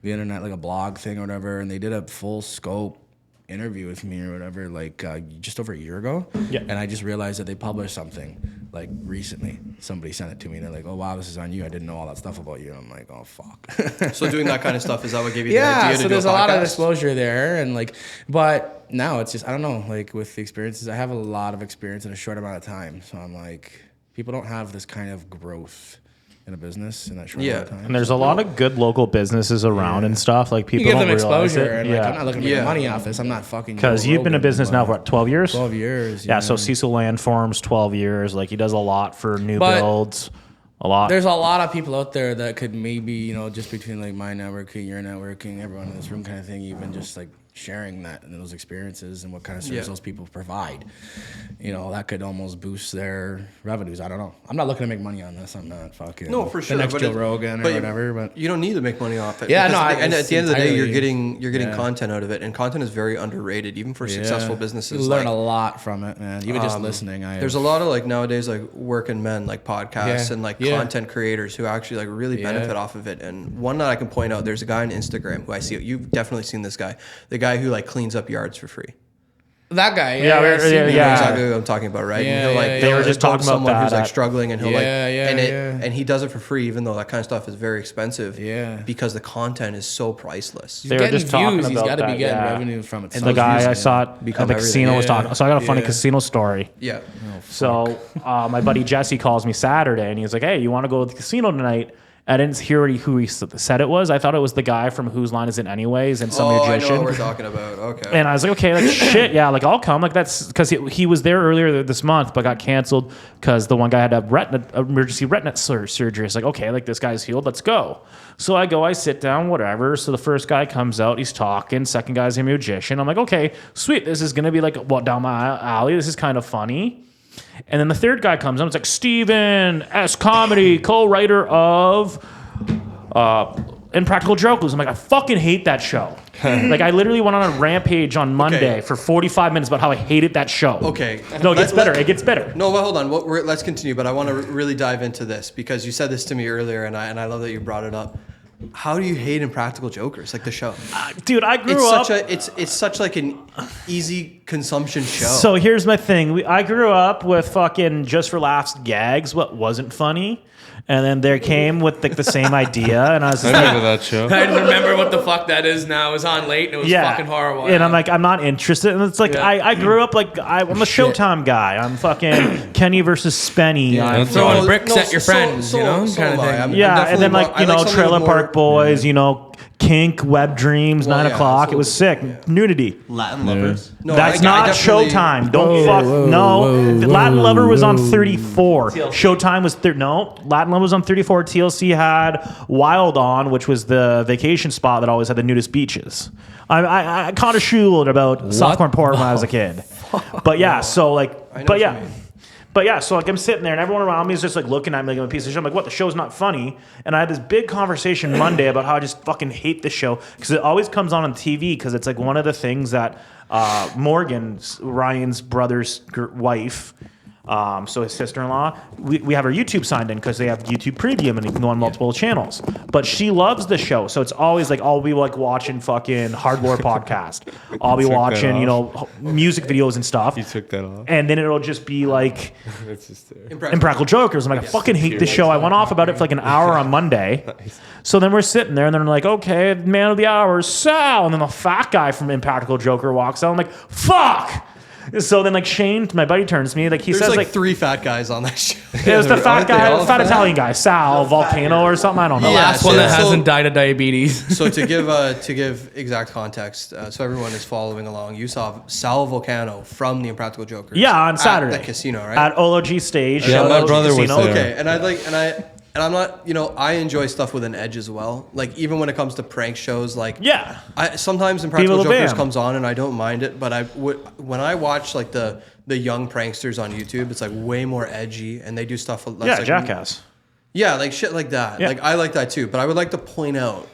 the internet, like a blog thing or whatever, and they did a full scope interview with me or whatever, like just over a year ago. Yeah. And I just realized that they published something like recently. Somebody sent it to me and they're like, "Oh wow, this is on you. I didn't know all that stuff about you." And I'm like, "Oh fuck." So doing that kind of stuff, is that what gave you the Yeah, idea to so do there's a a lot of podcast? disclosure there, and like, but now it's just I don't know, like with the experiences, I have a lot of experience in a short amount of time, so I'm like, people don't have this kind of growth in a business in that short Yeah. amount of time. And there's a lot of good local businesses around and stuff. Like people You give don't them realize exposure, it. and like, I'm not looking to make money off this. I'm not fucking. Because Joe you've been in Rogan, business now for but what, 12 years? 12 years. Yeah, so Cecil Landform's 12 years. Like he does a lot for new But builds. A lot. There's a lot of people out there that could maybe, you know, just between like my networking, your networking, everyone in this room kind of thing, even just like sharing that and those experiences and what kind of service those people provide. You know, that could almost boost their revenues. I don't know. I'm not looking to make money on this. I'm not fucking No, for sure. the next but Joe Rogan or whatever. But you don't need to make money off it. Yeah, because no, and at the end of the day, you're entirely- getting content out of it, and content is very underrated, even for successful businesses. You learn a lot from it, man. Even just listening. There's a lot of like nowadays like working men like podcasts and like content creators who actually like really benefit off of it. And one that I can point out, there's a guy on Instagram who I see. You've definitely seen this guy, the guy who like cleans up yards for free. that guy. Yeah, You know exactly what I'm talking about, right? Yeah, And he'll, like, They were just talking about someone who's that like at- struggling, and he'll Yeah, and he does it for free, even though that kind of stuff is very expensive. Yeah. because the content is so priceless. They were getting just talking views. He's about got to be that, getting yeah. revenue from it. And the guy I saw at become the everything. casino was talking. So I got a funny Yeah. casino story. Yeah, So my buddy Jesse calls me Saturday, and he's like, "Hey, you want to go to the casino tonight?" I didn't hear who he said it was. I thought it was the guy from Whose Line Is It Anyways and some I know magician. what we're talking about. Okay, And I was like, okay, like shit, yeah, like I'll come. Like that's because he was there earlier this month, but got canceled because the one guy had to have emergency retina surgery. It's like, okay, like this guy's healed, let's go. So I go, I sit down, whatever. So the first guy comes out, he's talking. Second guy's a magician. I'm like, okay, sweet. This is gonna be like down my alley. This is kind of funny. And then the third guy comes out. It's like Steven S. Comedy, co-writer of Impractical Jokers. I'm like, I fucking hate that show. Like, I literally went on a rampage on Monday for 45 minutes about how I hated that show. Okay. No, it gets better. It gets better. No, but hold on. Let's continue. But I want to really dive into this because you said this to me earlier, and I love that you brought it up. How do you hate Impractical Jokers, like the show? Dude, I grew up. It's such like an easy consumption show. So here's my thing. I grew up with fucking Just for Laughs gags, what wasn't funny. And then there came with like the same idea, and I was I just like, remember that show. I remember what the fuck that is now. It was on late and it was fucking horrible. And I'm like, I'm not interested. And it's like, I grew up like, I'm a Showtime guy. I'm fucking Kenny versus Spenny. I'm throwing bricks at your friends, you know, so kind of am I. thing. I'm yeah, and definitely then more- like, I you know, something Trailer with Park more- Boys, you know, Kink, Web Dreams, Well, 9 yeah, o'clock. so- It was sick. yeah. Nudity. Latin lovers. No, That's I not definitely- Showtime. Don't fuck. No. Latin Lover was on 34. Showtime was no. Latin Lover was on 34. TLC had Wild on, which was the vacation spot that always had the nudist beaches. I caught a shoe about softcore porn when I was a kid. But yeah, so like, I know but what you yeah. mean. But yeah, so like I'm sitting there and everyone around me is just like looking at me like I'm a piece of shit. I'm like, what? The show's not funny. And I had this big conversation Monday about how I just fucking hate the show because it always comes on TV because it's like one of the things that Morgan, Ryan's brother's wife, so his sister-in-law, we have her YouTube signed in because they have YouTube Premium and you can go on multiple channels. But she loves the show, so it's always like I'll be like watching fucking Hardcore podcast. I'll be took that watching, you off. know, music videos and stuff. You took that off. And then it'll just be like It's just there. Impractical Jokers. I'm like, I fucking hate this show. I went off about it for like an hour on Monday. So then we're sitting there and then I'm like, okay, man of the hour, Sal. And then the fat guy from Impractical Joker walks out. I'm like, fuck. So then like Shane, my buddy, turns to me, like he There's says like like three fat guys on that show. it was the fat Aren't they guy, all fat Italian guy, Sal, Volcano or something. I don't know. Yeah, Last one that so- hasn't died of diabetes. So to give exact context, so everyone is following along, you saw Sal Volcano from the Impractical Jokers. Yeah, on Saturday. At the casino, right? At OLG stage. Yeah, my OLG brother was casino. there. Okay, and I'm not, you know, I enjoy stuff with an edge as well. Like even when it comes to prank shows, like Yeah. sometimes Impractical People Jokers Bam. comes on and I don't mind it, but when I watch like the young pranksters on YouTube, it's like way more edgy and they do stuff that's Yeah, like, Jackass. Yeah, like shit like that. Yeah. Like I like that too, but I would like to point out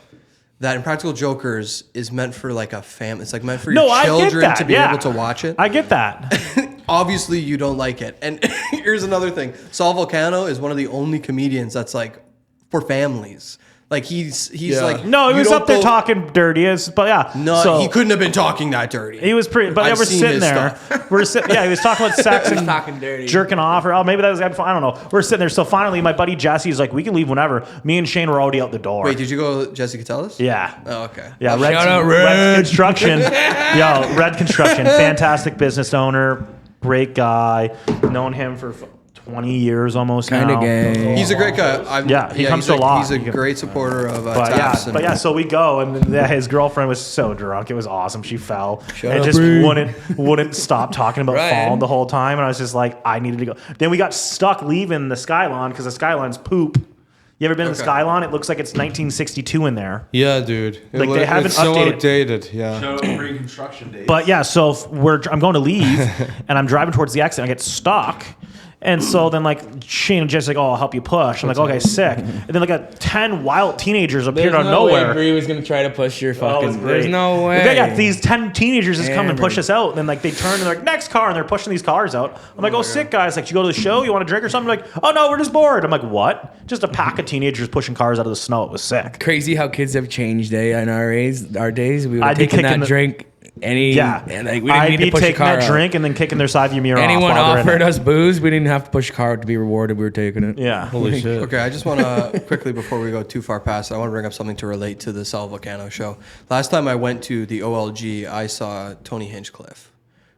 that Impractical Jokers is meant for like a family. It's like meant for your No, I get children that. to be yeah. able to watch it. I get that. Obviously, you don't like it. And here's another thing: Sal Volcano is one of the only comedians that's like for families. Like he's like No, he you was don't up there go- talking dirty as, but yeah. No, so, he couldn't have been talking that dirty. He was pretty, but I've yeah, we're seen sitting his there. stuff. We're sitting, yeah, he was talking about sex and talking dirty. jerking off, or oh, maybe that was, I don't know. We're sitting there. So finally, my buddy Jesse's like, we can leave whenever. Me and Shane were already out the door. Wait, did you go Jesse Catellus? Yeah. Oh, okay. Yeah, shout out Red. Red Construction. Yo, Red Construction, fantastic business owner, great guy. Known him for 20 years almost Kinda now. gay. He's a great guy. He comes to a lot. He's a great supporter of Taps. But yeah, so we go, and then his girlfriend was so drunk. It was awesome. She fell and up, just Bree. wouldn't stop talking about Right. falling the whole time. And I was just like, I needed to go. Then we got stuck leaving the Skylon because the Skyline's poop. You ever been to the Skylon? It looks like it's 1962 in there. Yeah, dude. Like, they haven't it's so updated- outdated. Yeah. Show pre-construction days. But yeah, so I'm going to leave, and I'm driving towards the exit. And I get stuck, and so then like Shane and Jess like, "Oh, I'll help you push." I'm like, "Okay, sick." And then like 10 wild teenagers appeared out of nowhere. Bree was gonna try to push your fucking. There's no way. Yeah, these 10 teenagers just come and push Hammered. us out, and then like they turn and they're like, "Next car," and they're pushing these cars out. I'm like, "Oh, sick guys! Like, you go to the show? You want a drink or something?" Like, "Oh no, we're just bored." I'm like, "What?" Just a pack of teenagers pushing cars out of the snow. It was sick. Crazy how kids have changed, in our days. We would I'd have be taken that kicking the- drink. Yeah, and like we didn't I'd need be to push a taking car that out. drink and then kicking their side view mirror off. Anyone while they're in offered it. us booze, we didn't have to push a car out to be rewarded. We were taking it. Yeah. Holy shit. Okay, I just want to quickly, before we go too far past, I want to bring up something to relate to the Sal Vulcano show. Last time I went to the OLG, I saw Tony Hinchcliffe.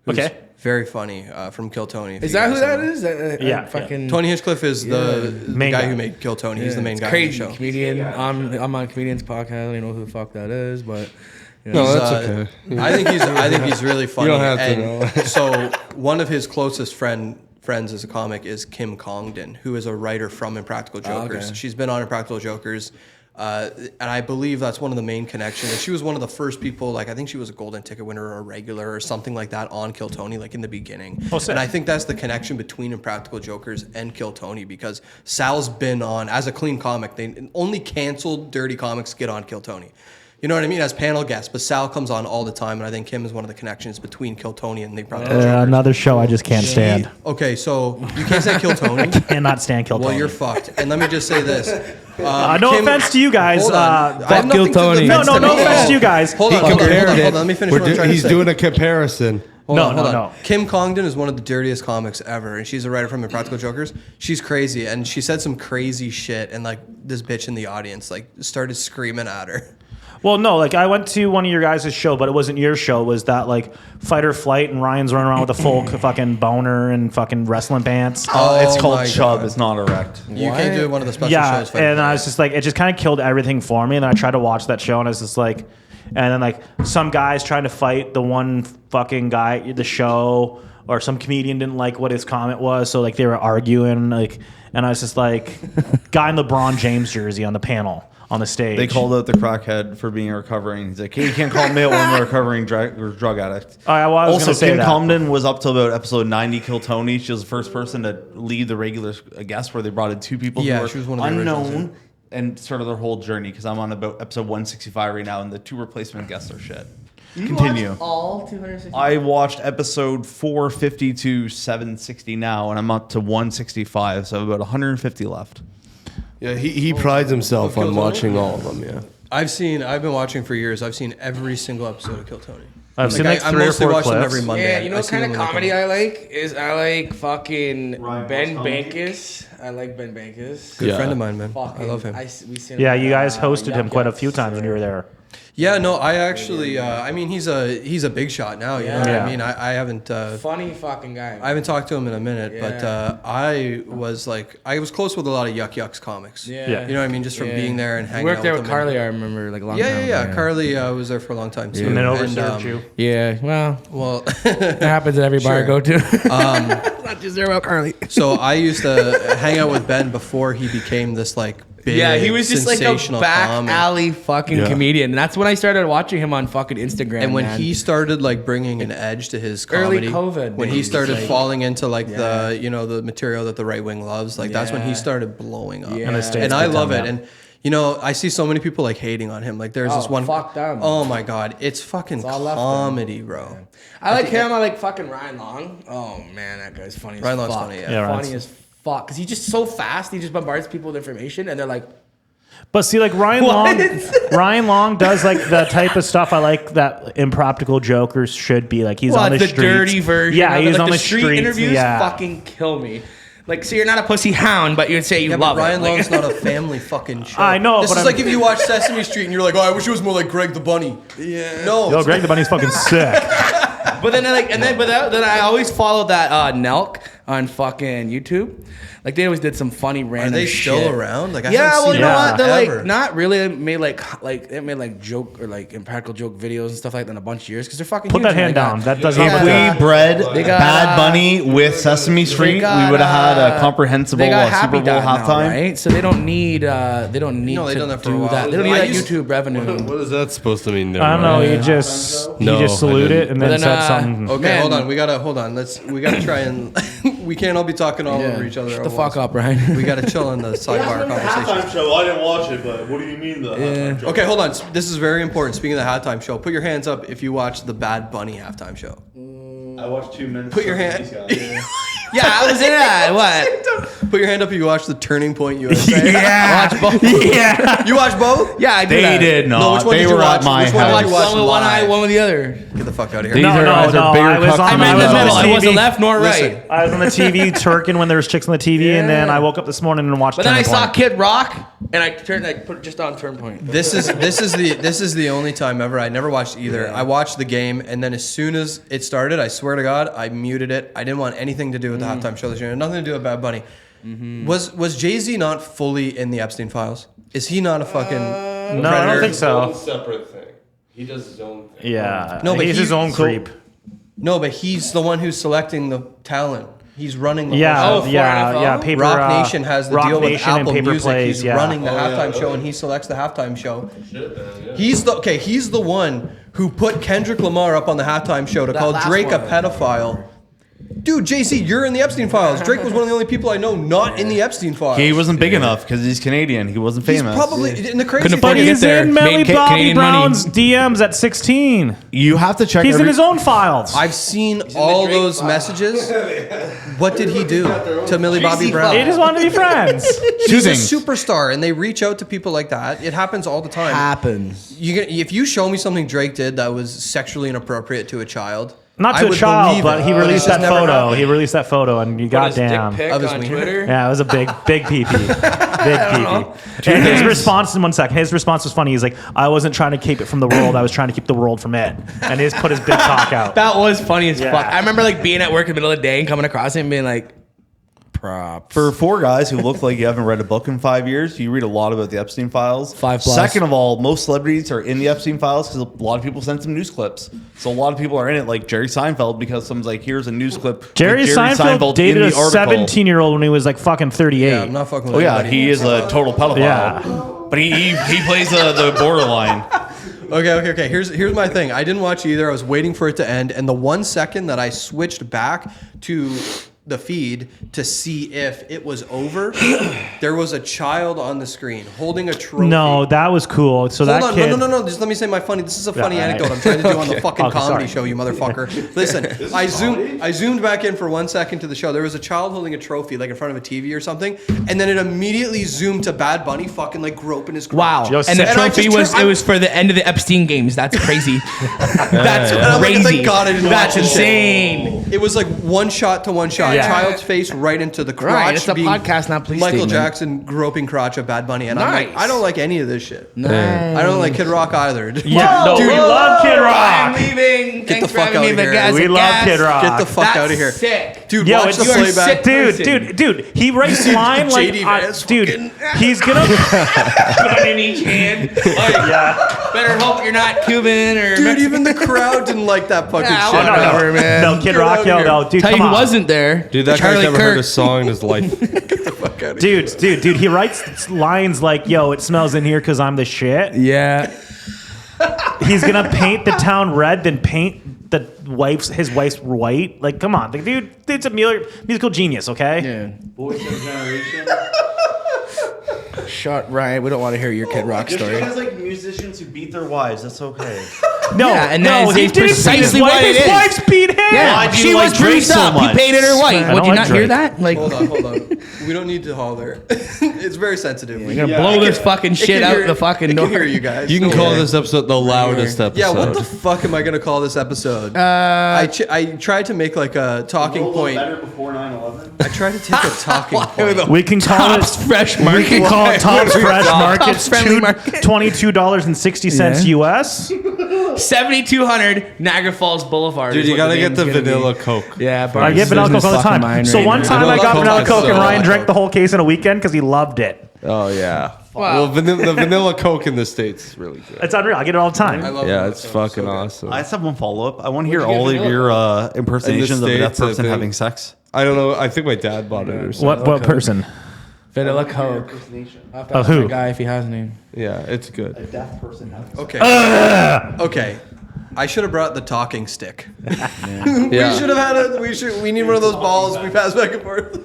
Who's Okay. very funny from Kill Tony. if Is you that guys who that know. is? Yeah, Fucking Tony Hinchcliffe is the Main guy guy. who made Kill Tony. He's the main it's guy crazy on the show. comedian. I'm on Comedian's podcast. I don't even know who the fuck that is, but No, He's, that's okay. I think he's really funny. don't have to and know. so one of his closest friends as a comic is Kim Congdon, who is a writer from Impractical Jokers. okay. She's been on Impractical Jokers. And I believe that's one of the main connections. And she was one of the first people, like I think she was a golden ticket winner or a regular or something like that on Kill Tony, like in the beginning. Oh, sick. And I think that's the connection between Impractical Jokers and Kill Tony, because Sal's been on, as a clean comic, they only canceled dirty comics get on Kill Tony. You know what I mean? As panel guests, but Sal comes on all the time, and I think Kim is one of the connections between Kill Tony and the Impractical Jokers. Another show I just can't stand. Okay, so you can't say Kill Tony. Cannot stand Kill Well, Tony. you're fucked. And let me just say this. No offense to you guys. Hold on. I have Kill nothing to Tony. defend No to me. offense to you guys. Hold on, hold on. Let me finish what I'm trying to He's say. doing a comparison. Hold on. No. Kim Congdon is one of the dirtiest comics ever, and she's a writer from Impractical Jokers. She's crazy, and she said some crazy shit, and like this bitch in the audience like started screaming at her. Well, no, like I went to one of your guys' show, but it wasn't your show. It was that like Fight or Flight, and Ryan's running around with a full fucking boner and fucking wrestling pants. It's Oh called my Chub. God. It's not erect. You can't do one of the special Yeah, shows. Fight or and I Flight. was just like, it just kind of killed everything for me. And then I tried to watch that show, and I was just like, and then like some guys trying to fight the one fucking guy at the show, or some comedian didn't like what his comment was, so like they were arguing, like, and I was just like, guy in LeBron James jersey on the panel on the stage. They called out the crackhead for being a recovering. He's like, hey, you can't call me out when I'm a recovering drug addict. I was Also, gonna say Kim that. Comden was up till about episode 90, Kill Tony. She was the first person to lead the regular guest, where they brought in two people Yeah, who were she was one of the originals, unknown and started their whole journey, because I'm on about episode 165 right now, and the two replacement guests are shit. Continue. all 260. I watched episode 450 to 760 now, and I'm up to 165, so about 150 left. Yeah, he prides himself Kill on Tony? watching all of them. Yeah. I've been watching for years. I've seen every single episode of Kill Tony. I've seen like I 3 or mostly 4 watch them clips. every Monday. Yeah, you know I what see kind them of when they comedy come. I like is I like fucking Ryan Ben Boscombe. Bankus. I like Ben Bankus. Good Yeah. friend of mine, man. Fucking, I love him. we seen Yeah, him, you guys hosted him Yuck quite a Yucks, few times when you were there. Yeah, no, I actually. I mean, he's a big shot now. You know what Yeah. I mean? I haven't. Funny fucking guy. I haven't talked to him in a minute, but Yeah. I was close with a lot of Yuck Yucks comics. Yeah. You know what I mean? Just from Yeah. being there and We hanging worked out there with with him. Carly, I remember, like a long time Yeah. ago. Carly was there for a long time too. And then overserved you. Yeah, well, Well, that happens at every bar I Sure. go to. Not just there about Carly. so I used to hang out with Ben before he became this like big, Yeah, he was just like a sensational back comic. alley fucking Yeah. comedian. And that's when I started watching him on fucking Instagram. And when man. he started like bringing an edge to his Early comedy, COVID when he days, started like- falling into like the the material that the right wing loves, like that's when he Yeah. started blowing up. Yeah. In the States, And I big love time, it. yeah. And I see so many people like hating on him. Like there's this Oh, one. fuck them. Oh my god, it's fucking all left comedy, bro. I like him. I like fucking Ryan Long. Oh man, that guy's funny as Ryan fuck. Long's funny, yeah. Yeah, funny Ryan's- as fuck. Cause he's just so fast. He just bombards people with information, and they're like, But see, like Ryan Long, Ryan Long does like the type of stuff I like that Impractical Jokers should be. Like he's on the the streets. dirty version. Yeah, of it. he's Like, on the the street streets. interviews. Yeah. Fucking kill me. Like, so you're not a pussy hound, but you'd say you Yeah, love but Ryan it. Like, Long's not a family fucking show. I know, This but is I'm- like if you watch Sesame Street and you're like, oh, I wish it was more like Greg the Bunny. Yeah. No. Yo, Greg the Bunny's fucking sick. But then I always followed that Nelk. on fucking YouTube. Like they always did some funny random. Are they shit. still around? Like I Yeah, haven't well, seen you know them what? They're ever. like not really. They made like joke or like impractical joke videos and stuff like that in a bunch of years because they're fucking. Put huge that hand now. down. That does They not got, put If that. we bred They got, Bad Bunny with Sesame Street, got, we would have had a comprehensible they got Super Happy Bowl Dad now, halftime. right? So they don't need. No, they've to done that for a do while. that. They don't need I that used- YouTube revenue. What is that supposed to mean? I don't know. Yeah. He just No, I saluted didn't. it and But then then, said something. Okay, Man. hold on. We gotta try and we can't all be talking all over each other. Shut at the fuck once. up, Ryan. We gotta chill on the sidebar conversation. show. I didn't watch it, but what do you mean the halftime show? Okay, hold on. This is very important. Speaking of the halftime show, put your hands up if you watched the Bad Bunny halftime show. I watched 2 minutes. Put your of hand- these guys. Yeah, I was in that. What? Put your hand up if you watched the Turning Point USA. Yeah. Watch both. Yeah. You watched both? Yeah, I did. They that. did not. No, which one they did you were watch? at my Which one did house. you watch? One with one eye, live? one with the other. Get the fuck out of here. These No, are- no, these are no. bigger I was cucks on. than I I meant was the on middle. the I wasn't TV. left nor Listen. right. I was on the TV twerking when there was chicks on the TV, and then I woke up this morning and watched. But then I Turning saw Point. Kid Rock, and I put it just on turn point. This is the only time ever I never watched either. I watched the game, and then as soon as it started, I swear to God, I muted it. I didn't want anything to do with the halftime show this year. Nothing to do with Bad Bunny. Was Jay-Z not fully in the Epstein files? Is he not a fucking No, I don't think so. Separate thing. He does his own thing. Yeah. No, but he's his he- own so- creep. No, but he's the one who's selecting the talent. He's running the Yeah, whole for yeah, NFL? yeah. Paper, Rock Nation has the Rock deal with Nation and Apple Paper Music. Plays, He's yeah. running the halftime show, and he selects the halftime show. He's the one who put Kendrick Lamar up on the halftime show to call last Drake a one. pedophile. Dude, JC, you're in the Epstein files. Drake was one of the only people I know not in the Epstein files. He wasn't big enough because he's Canadian. He wasn't He's famous. probably and the crazy Couldn't thing afford But to get is, he's there. in Millie Made Bobby Canadian money. Brown's DMs at 16. You have to check. He's in his own files. I've seen all Drake those file. messages. What did he do to Millie Bobby Brown? They just wanted to be friends. He's a things. superstar, and they reach out to people like that. It happens all the time. Happens. If you show me something Drake did that was sexually inappropriate to a child, Not I to a would child, believe but it. he But released it's that just never photo. happened. He released that photo, and you goddamn. Of his on wiener. Twitter. Yeah, it was a big pee-pee. Big pee-pee. And his response, in 1 second, his response was funny. He's like, I wasn't trying to keep it from the world. I was trying to keep the world from it. And he just put his big cock out. That was funny as Yeah. fuck. I remember like being at work in the middle of the day and coming across him and being like, props. For 4 guys who look like you haven't read a book in 5 years, you read a lot about the Epstein files. 5+. Second of all, most celebrities are in the Epstein files because a lot of people send some news clips. So a lot of people are in it, like Jerry Seinfeld, because someone's like, here's a news clip. with Jerry Seinfeld dated in a the article. 17-year-old when he was like fucking 38. Yeah, I'm not fucking with Oh yeah, anybody. he is a total pedophile. Yeah. But he plays the borderline. Okay. Here's my thing. I didn't watch either. I was waiting for it to end, and the 1 second that I switched back to the feed to see if it was over, there was a child on the screen holding a trophy. No, that was cool. So Hold that on, kid. no. Just let me say my funny. This is a funny Yeah, anecdote right. I'm trying to do on the fucking Okay, comedy sorry. show, you motherfucker. Listen, I zoomed back in for 1 second to the show. There was a child holding a trophy, like in front of a TV or something, and then it immediately zoomed to Bad Bunny fucking like groping his crotch. Wow. Yo, And the and I trophy just turned- it was for the end of the Epstein games. That's crazy. That's I'm like, crazy. thank God I didn't That's watch this shit. insane. It was like one shot to one shot. Yeah. Child's face right into the crotch. Right, it's a being podcast, not police Michael statement. Jackson groping crotch of Bad Bunny, and I'm like, Nice. I don't like any of this shit. Nice. I don't like Kid Rock either. Yeah, no, Dude, we love Kid I'm Rock. leaving. Get Thanks the for fuck having me outta the here. gas We and love gas. Kid Rock. Get the fuck That's out of here, sick. dude. Yo, watch the it's you are playback. sick. Dude, he writes line like, JD Vance dude, fucking- he's gonna, One in each hand. Like, yeah. better hope you're not Cuban or Dude, Mexican. even the crowd didn't like that fucking Yeah, shit. whatever, man. No, Kid Get Rock, out yo, of no, dude, Tell you come who on. wasn't there. Dude, that Charlie guy's never Kirk. heard a song in his life. Dude, he writes lines like, yo, it smells in here because I'm the shit. Yeah. He's gonna paint the town red, then paint his wife's white. Like, come on, the dude's a musical genius, okay? Yeah. Voice of a generation. Shut Ryan. We don't want to hear your Kid Rock Just story. because like musicians who beat their wives, that's okay. No, Yeah, and no, that he is didn't beat his precisely wife. what it His is. wife's beat him. Yeah, Why do you she like was Drake dressed so up. much? He painted her white. I Would don't you like not hear Drake. that? Like, Hold on. We don't need to holler. It's very sensitive. we're gonna blow this fucking shit out the fucking I door. can hear you guys. You can Don't call worry. this episode the loudest episode. Yeah, what the fuck am I gonna call this episode? I tried to make like a talking point. Better before 9/11. I tried to take a talking point. We can call Tops it. Fresh We Market. can call it Tops Fresh Market. Tops Friendly Market. $22.60 US. 7200 Niagara Falls Boulevard. Dude, is you what gotta the get the name's gonna vanilla be. Coke. Yeah, I Barnes get vanilla losing Coke all the his fucking time. mind So right one now. time I got Vanilla vanilla Coke Coke is and so Ryan drank hot. the whole case in a weekend because he loved it. Oh yeah. Wow. Well, the vanilla Coke in the States is really good. It's unreal. I get it all the time. I love Yeah, vanilla it's Coke. fucking So good. awesome. I just have one follow up. I want to hear Where'd you all get of your impersonations of a deaf States, I person think. having sex. I don't know. I think my dad bought it or something. What person? Vanilla Coke. I'll have to ask who? my guy if he has any. Yeah, it's good. Deaf person having sex. Okay. Okay. I should have brought the talking stick. We should have had a. We need one of those balls we pass back and forth.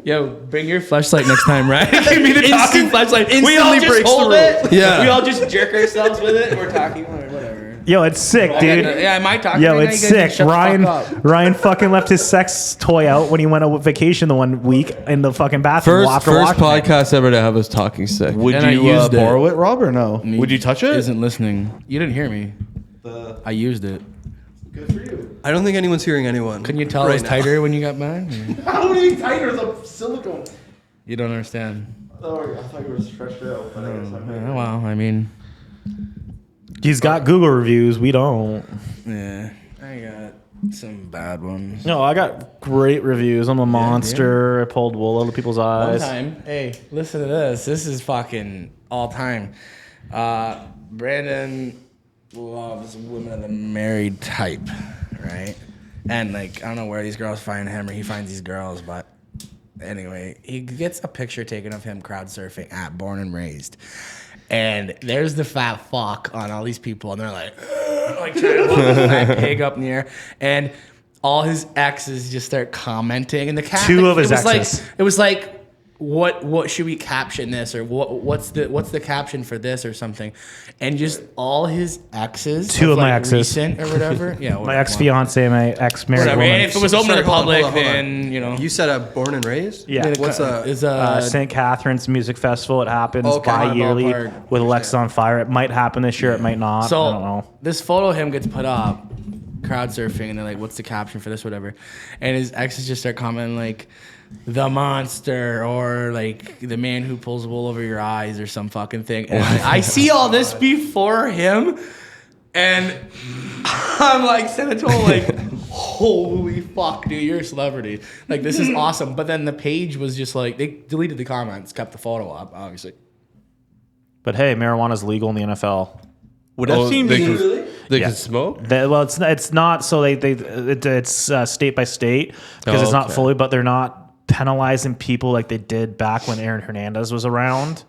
Yo, bring your flashlight next time, right? Give me the talking flashlight. We all instantly just breaks the hold rule. it. Yeah. We all just jerk ourselves with it and we're talking or whatever. Yo, it's sick, dude. Yeah, am I talking Yo, right now? it's You guys sick. shut the fuck up. Ryan fucking left his sex toy out when he went on vacation the one week in the fucking bathroom First after first watching it. podcast ever to have us talking sick. Would And I you used it. borrow it, Rob, or no? Would you touch it? Isn't listening. You didn't hear me. I used it. Good for you. I don't think anyone's hearing anyone. Couldn't you tell it was now. tighter when you got mad? How do you tighter the silicone? You don't understand. Oh, I thought you were stretched out. But I guess I'm Well, I mean, He's got Google reviews. We don't. yeah, I got some bad ones. No, I got great reviews. I'm a monster. I pulled wool out of people's One eyes. time, hey, listen to this. This is fucking all time. Brandon loves women of the married type, right? And like, I don't know where these girls find him or he finds these girls, but anyway, he gets a picture taken of him crowd surfing at Born and Raised. And there's the fat fuck on all these people, and they're like trying to hold the fat pig up in the air. And all his exes just start commenting. And the cat, Two of his it was exes. Like, it was like, what should we caption this, or what's the caption for this or something? And just all his exes, Two of my exes. recent or whatever. Yeah, My ex fiance, my ex married Whatever. woman. And if it was open to Sorry, the hold on, public, hold on. then you know. You said a born and raised? Yeah. What's a? is St. Catharines Music Festival. It happens Okay. bi-yearly Ballpark. with Alexis on Fire. It might happen this year. It might not. So I don't know. this photo of him gets put up, crowd surfing, and they're like, "What's the caption for this?" Whatever, and his exes just start commenting like, "The monster," or like, "The man who pulls wool over your eyes," or some fucking thing. And I see all this before him, and I'm like, send it to him like, "Holy fuck, dude, you're a celebrity! Like, this is awesome." But then the page was just like, they deleted the comments, kept the photo up, obviously. But hey, marijuana's legal in the NFL. Would Epstein they be? can, they Yeah. can smoke? Well, it's not. So it's state by state because it's not okay. fully, but they're not penalizing people like they did back when Aaron Hernandez was around.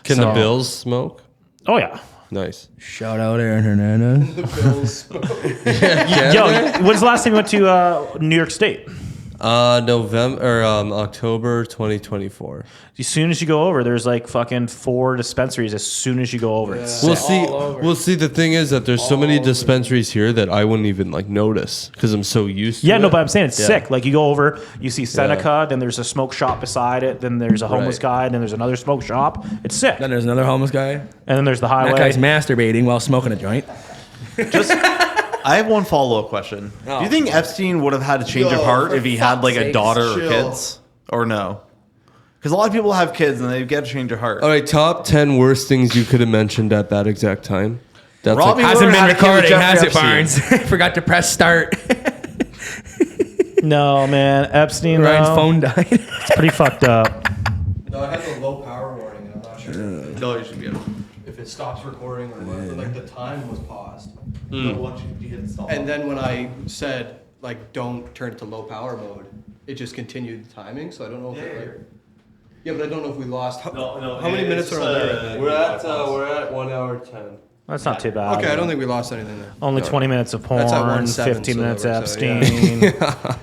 Can So- the Bills smoke? Oh yeah. Nice. Shout out Aaron Hernandez. Yo, when's the last time you went to New York State? November or October 2024. As soon as you go over, there's like fucking 4 dispensaries. As soon as you go over, it's We'll sick. see. All over. We'll see. The thing is that there's so many dispensaries here that I wouldn't even like notice because I'm so used to Yeah, it. no, but I'm saying it's Yeah. sick. Like you go over, you see Seneca, then there's a smoke shop beside it, then there's a homeless Right. guy, then there's another smoke shop. It's sick. Then there's another homeless guy. And then there's the That highway. guy's masturbating while smoking a joint. I have one follow up question. Do you think Epstein would have had a change of heart if he had like a sakes, daughter or chill. kids, or no? Because a lot of people have kids and they get a change of heart. All right, top 10 worst things you could have mentioned at that exact time. That's Robbie like, Hasn't been had a kid with recording, has it, Jeffrey Barnes? Forgot to press start. No, man, Epstein. Ryan's though, phone died. It's pretty fucked up. No, I had the low power warning, and I'm not sure No, you should be able. if it stops recording or what. But like the time was paused. Once you hit stop. And then when I said like don't turn it to low power mode, it just continued the timing. So I don't know if it like. Yeah, but I don't know if we lost. How many minutes are on there? we're at 1 hour 10. That's not too bad. Okay, I don't think we lost anything there. Only 20 minutes of porn, That's at 1:07, 15 so minutes that works out, yeah. Epstein.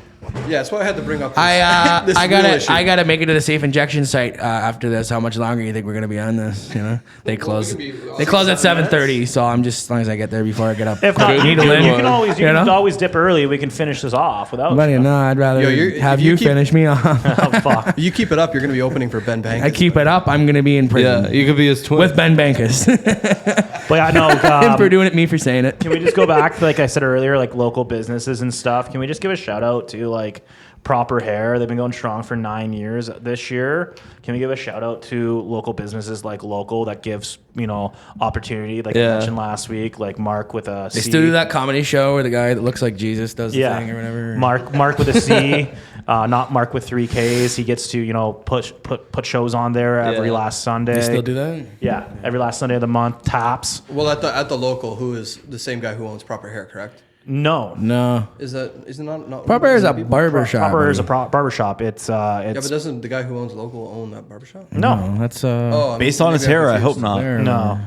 Yeah, that's why I had to bring up. This, this I real issue. gotta make it to the safe injection site after this. How much longer you think we're gonna be on this? You know, they close. we can be- They close at 7:30, so I'm just as long as I get there before I get up. If not, you needle can, in. you can always You know? dip early. We can finish this off without. Buddy, no, I'd rather Yo, you're- have if you you keep- finish me off. Oh, fuck. You keep it up, you're going to be opening for Ben Bank. I keep it up, I'm gonna be in prison Yeah, you could be his twin. with Ben Bankus. But yeah, no. Him for doing it, me for saying it. Can we just go back to, like I said earlier, like local businesses and stuff? Can we just give a shout out to like Proper Hair. They've been going strong for 9 years. This year, can we give a shout out to local businesses like Local that gives, opportunity, like I mentioned last week, like Mark with a C. They still do that comedy show where the guy that looks like Jesus does the thing or whatever. Mark with a C, not Mark with 3 Ks. He gets to, put shows on there every last Sunday. They still do that? Yeah, every last Sunday of the month, Taps. Well, at the Local, who is the same guy who owns Proper Hair, correct? No. Is it not Proper Hair is a people? barber shop. Proper Hair is a barber shop. It's Yeah, but doesn't the guy who owns Local own that barbershop? no. That's Based on his hair, I hope not. No.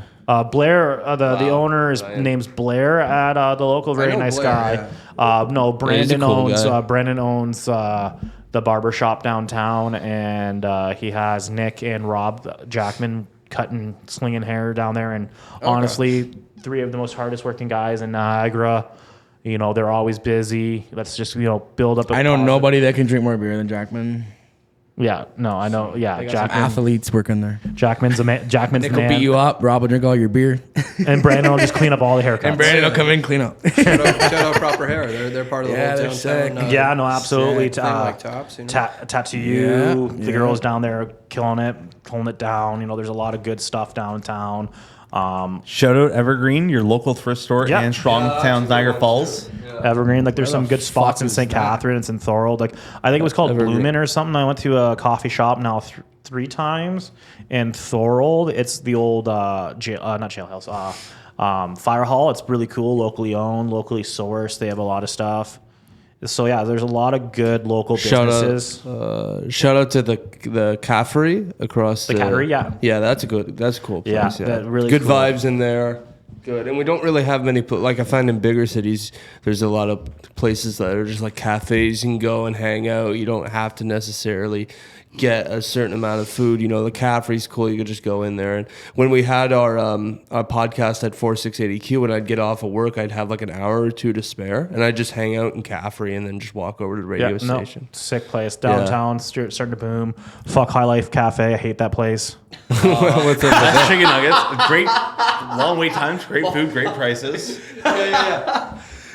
Blair, the owner is name's Blair at the Local. Very know nice Blair, guy. No, Brandon cool owns guy. Brendan owns the barber shop downtown, and he has Nick and Rob Jackman cutting, slinging hair down there. And honestly, 3 of the most hardest working guys in Niagara. They're always busy. Let's just build up. I know nobody that can drink more beer than Jackman. Yeah, no, I know. Yeah, Some Jackman. athletes working there. Jackman's Jackman's Nick the will man. beat you up. Rob will drink all your beer. And Brandon will just clean up all the haircuts. And Brandon will come in and clean up. Shout out Proper Hair. They're part of the Yeah, whole they're downtown. sick. Yeah, no, absolutely. thing like Tops, Tattoo Yeah, the girls down there killing it down. There's a lot of good stuff downtown. Shout out Evergreen, your local thrift store, Yeah. and Strongtown, Niagara Falls. Evergreen, there's some good spots in St. Catharines and Thorold. I think it was called Bloomin' or something. I went to a coffee shop now 3 times in Thorold. It's the old not jailhouse, fire hall. It's really cool, locally owned, locally sourced. They have a lot of stuff. So yeah, there's a lot of good local businesses. Shout out to the Caffrey across the Cattery, yeah. that's a cool place. Yeah, Yeah, that really good cool. vibes in there. Good, and we don't really have many. Like I find in bigger cities, there's a lot of places that are just like cafes. You can go and hang out. You don't have to necessarily get a certain amount of food. The Caffrey's cool. You could just go in there. And when we had our podcast at 4680Q, when I'd get off of work, I'd have like an hour or 2 to spare, and I'd just hang out in Caffrey and then just walk over to the radio station. Sick place. Downtown, starting to boom. Fuck High Life Cafe. I hate that place. What's up with that? That's chicken nuggets. Great long wait times, great food, great prices.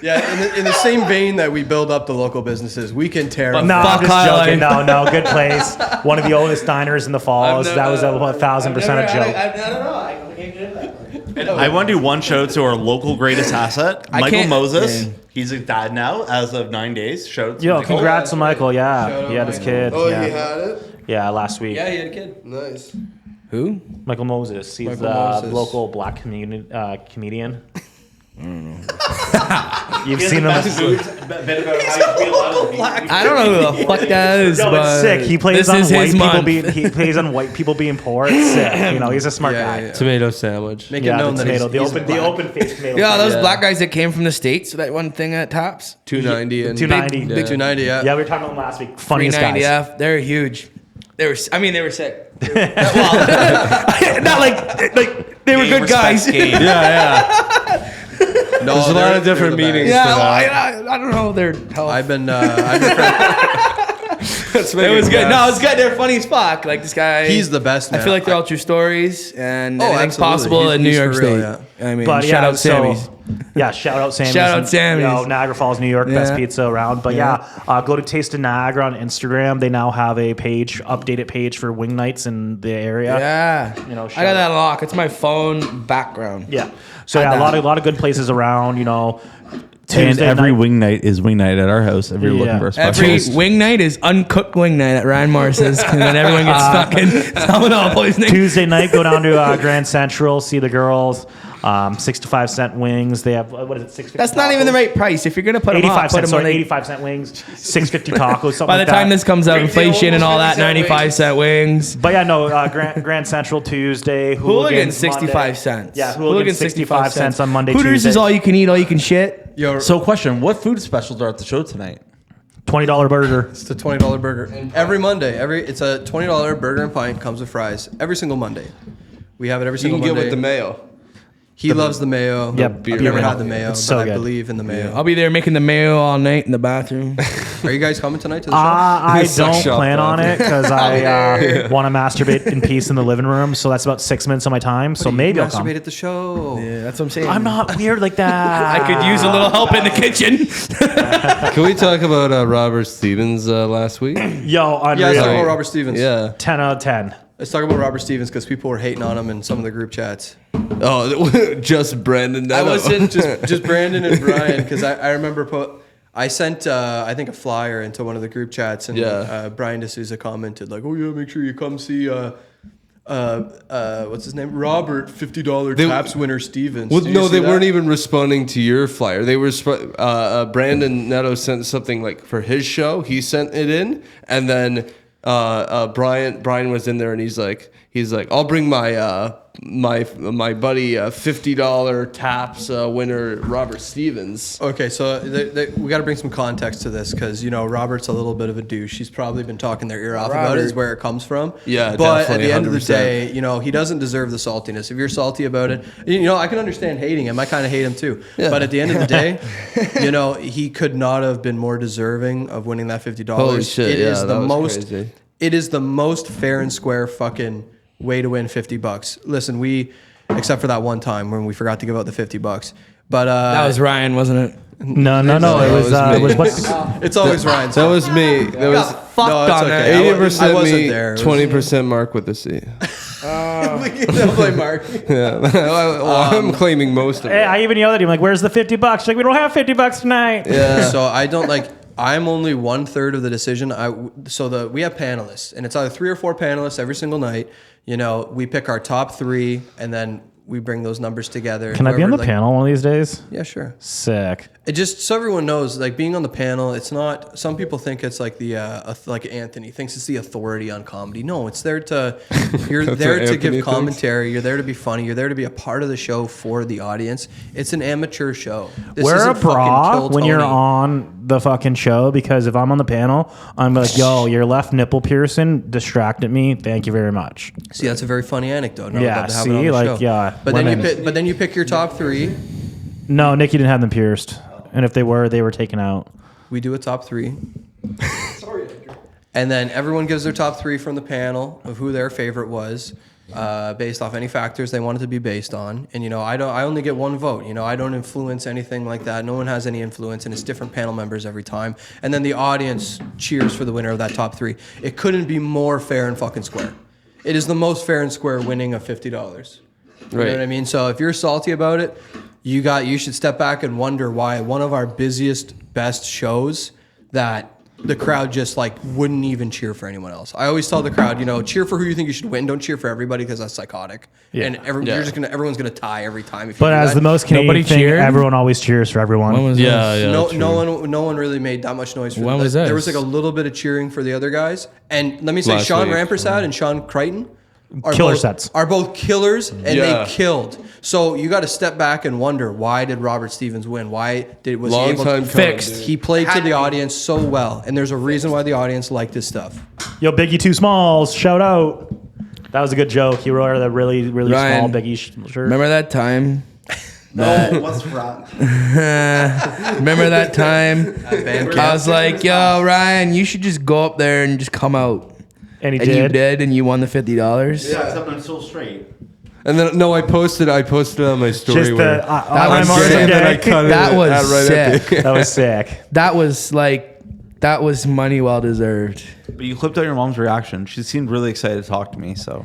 Yeah, in the same vein that we build up the local businesses, we can tear up. No, I'm fuck just High joking. Life. No, good place. One of the oldest diners in the Falls. That was a 1,000% a joke. I don't know. I can't get that. I want to do one shout out to our local greatest asset, Michael can't- Moses. man. He's a dad now as of 9 days. Shout out to Yo, Michael. congrats to Michael. Yeah, Shout out he had his Michael. kid. Oh, yeah. he had it. Yeah, last week. Yeah, he had a kid. Nice. Who? Michael Moses. He's Michael the Moses. local black comedian. You've seen him. Bit about how you feel out of I don't know who the fuck that is. No, but it's sick. He plays this on is white his people month. he plays on white people being poor. It's sick. He's a smart Yeah, guy. yeah, yeah. Tomato sandwich. Make it Yeah, known the that tomato, he's the black. open face tomato. Yeah, those Yeah. black guys that came from the States, that one thing at Tops. 290 and 290. Big 290, yeah. Yeah, we were talking about them last week. Funniest guys. 390F. They're huge. They were sick. Not like they were good guys. No, There's a lot they're- of different they're the meanings. best. Yeah, to well, that. I don't know their health. I've been friends. It was good. No, it was good. They're funny as fuck. Like this guy. He's the best, I man. feel like they're all true stories, and Oh, anything's absolutely. possible He's- in New he's York for real, State. yeah. I mean, But shout yeah, out Sammy's. Shout out Sammy's. Shout out Sammy's. Niagara Falls, New York, best Yeah. pizza around. But yeah, go to Taste of Niagara on Instagram. They now have a updated page for wing nights in the area. Yeah, You know, I shout got out. that lock. It's my phone background. Yeah. So yeah, a lot of good places around. And Tuesday every night- wing night is wing night at our house. If you're Yeah. looking for a spot. Every wing night is uncooked wing night at Ryan Morris's, and then everyone gets fucking salmonella poisoning. Tuesday night, go down to Grand Central, see the girls. 65-cent wings. They have what is it? 650. That's not even the right price. If you're gonna put them 85 up, put cents. them Sorry, on like, 85-cent wings. 650 tacos. Something by the like time that. this comes out, inflation and all that, 95-cent wings. But yeah, no. Grand Central Tuesday. Hooligans, Monday. 65 cents. Yeah, Hooligans 65 cents on Monday. Hooters Tuesday. is all you can eat, all you can shit. Yo, So, question: what food specials are at the show tonight? $20 burger. it's the $20 burger. Every Monday, it's a $20 burger and pint, comes with fries. Every single Monday. We have it every You single can get Monday. with the mayo. He loves the mayo. Yep, I've beer never mayo. had the mayo, It's but so I good. believe in the mayo. I'll be there making the mayo all night in the bathroom. Are you guys coming tonight to the show? I Suck don't shop plan on bathroom. it because I want to masturbate in peace in the living room. So that's about 6 minutes of my time. So maybe I'll come. Masturbate at the show. Yeah, that's what I'm saying. I'm not weird like that. I could use a little help in the kitchen. Can we talk about Robert Stevens last week? Yo, Yeah, let's unreal. talk about Robert Stevens. Yeah. 10 out of 10. Let's talk about Robert Stevens because people were hating on him in some of the group chats. Oh, just Brandon. I wasn't just Brandon and Brian because I remember I sent I think a flyer into one of the group chats and Brian D'Souza commented like, "Oh yeah, make sure you come see what's his name? Robert $50 taps winner Stevens." Well, Did you no, see they that? weren't even responding to your flyer. They were Brandon Neto sent something like for his show. He sent it in, and then Brian was in there, and he's like, I'll bring my my buddy $50 taps winner Robert Stevens. Okay, so we got to bring some context to this because Robert's a little bit of a douche. He's probably been talking their ear off about it, is where it comes from. Yeah, but definitely, at the end of the 100%. day, he doesn't deserve the saltiness. If you're salty about it, I can understand hating him. I kind of hate him too. Yeah. But at the end of the day, he could not have been more deserving of winning that $50. Holy shit! It is yeah, the that was most. crazy. It is the most fair and square fucking way to win $50. Listen, except for that one time when we forgot to give out the $50. But That was Ryan, wasn't it? No. It was what? it's always Ryan's. That was me. That was fucked No, it's on okay. that. 80% wasn't me, there. It was- 20% Mark with the C. Don't blame Mark. Yeah, well, I'm claiming most of Hey, it. I even yelled at him like, "Where's the $50?" She's like, "We don't have $50 tonight." Yeah. So I don't I'm only 1/3 of the decision. We have panelists, and it's either 3 or 4 panelists every single night. We pick our top 3, and then we bring those numbers together. Can I be on the Whoever, panel one of these days? Yeah, sure. Sick. It just so everyone knows, being on the panel, it's not. Some people think it's like like Anthony thinks it's the authority on comedy. No, it's there to. You're That's there what to Anthony give thinks. commentary. You're there to be funny. You're there to be a part of the show for the audience. It's an amateur show. This Wear a isn't fucking bra Kill when you're Tony. on the fucking show because if I'm on the panel, I'm like, "Yo, your left nipple piercing distracted me. Thank you very much." See, that's a very funny anecdote. and I would Yeah, love to have it on see, the like, show. yeah, But then women. you pick your top 3. No, Nikki didn't have them pierced, and if they were taken out. We do a top 3. And then everyone gives their top 3 from the panel of who their favorite was, based off any factors they want it to be based on. And I only get 1 vote. I don't influence anything like that. No one has any influence, and it's different panel members every time. And then the audience cheers for the winner of that top 3. It couldn't be more fair and fucking square. It is the most fair and square winning of $50. You know Right. what I mean? So if you're salty about it, you should step back and wonder why one of our busiest, best shows that the crowd just wouldn't even cheer for anyone else. I always tell the crowd, cheer for who you think you should win. Don't cheer for everybody because that's psychotic. Yeah. And everyone's gonna tie every time. If you But do as that. the most Canadian Nobody thing, cheered? everyone always cheers for everyone. When was Yeah, this? yeah. no one really made that much noise for When them. was There was this? a little bit of cheering for the other guys. And let me say, Last Sean week. Rampersad and Sean Crichton Killer sets. are both killers, and Yeah. they killed. So you got to step back and wonder, why did Robert Stevens win? Was he Long able time to Fixed. coming, He played to the audience so well, and there's a reason why the audience liked his stuff. Yo, Biggie Two Smalls, shout out. That was a good joke. He wore the really, really Ryan, small Biggie shirt. Remember that time? No, what's wrong? Remember that time? I was like, "Yo, Ryan, you should just go up there and just come out." And he And you did. did, and you won the $50. Yeah, except I'm still straight. And then I posted on my story Just where the, That I'm was already sick. and then I gay. cut That it was right at the sick. That was sick. That was money well deserved. But you clipped out your mom's reaction. She seemed really excited to talk to me. So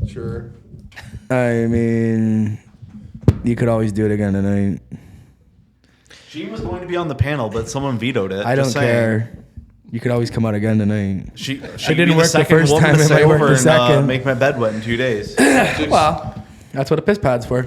Sure. I mean, you could always do it again tonight. she was going to be on the panel, but someone vetoed it. I don't Just saying. care. You could always come out again tonight. She didn't work the first time, it might work the second. Make my bed wet in 2 days. Well, that's what a piss pad's for.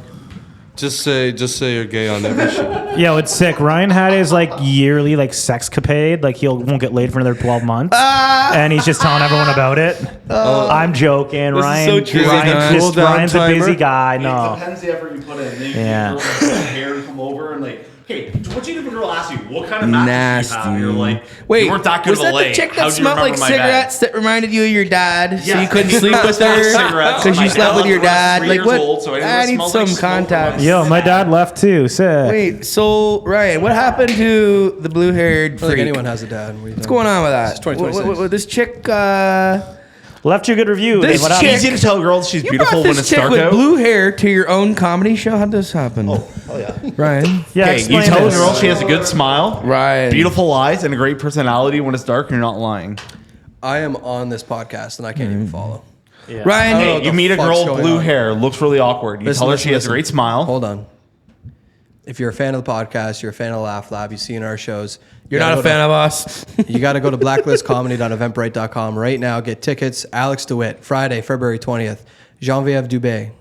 Just say you're gay on every show. Yo, it's sick. Ryan had his yearly sexcapade. He won't get laid for another 12 months, and he's just telling everyone about it. I'm joking. This is Ryan, so true. Ryan's, Cool down Ryan's a busy timer. guy. It No, depends the effort you put in. Yeah. Hair and come over and Okay, what you do if a girl asks you, what kind of mattress do you have? Nasty. You're like, Wait, you weren't that good was of a that lay. the chick How'd that you smelled like remember my bed? cigarettes that reminded you of your dad? So Yeah, you couldn't he sleep with smelled her cigarettes. because My you slept dad with your was dad. 3 Like years what? old, so I I need smelled some like smoke contact. when Yo, my dad left too. Sick. Wait, so Ryan, what happened to the blue-haired I don't think freak? anyone has a dad. What's going on with that? It's 2026. This chick, Left you a good review. This Dave. What happened? chick- Easy to tell girls she's you beautiful brought when this it's chick dark with out. blue hair to your own comedy show. How'd this happen? Oh yeah. Ryan. Yeah, Okay, you explain tell a this. girl she has a good smile, Ryan. beautiful eyes, and a great personality when it's dark. You're not lying. I am on this podcast and I can't even follow. Yeah. Ryan, I don't know hey, what You the meet a fuck's girl, going blue on. hair, looks really awkward. You Listen, tell her listen, she has a listen. great smile. Hold on. If you're a fan of the podcast, you're a fan of Laugh Lab, you've seen our shows. you're not a fan of us. You got to go to blacklistcomedy.eventbrite.com right now. Get tickets. Alex DeWitt, Friday, February 20th. Genevieve Dubé,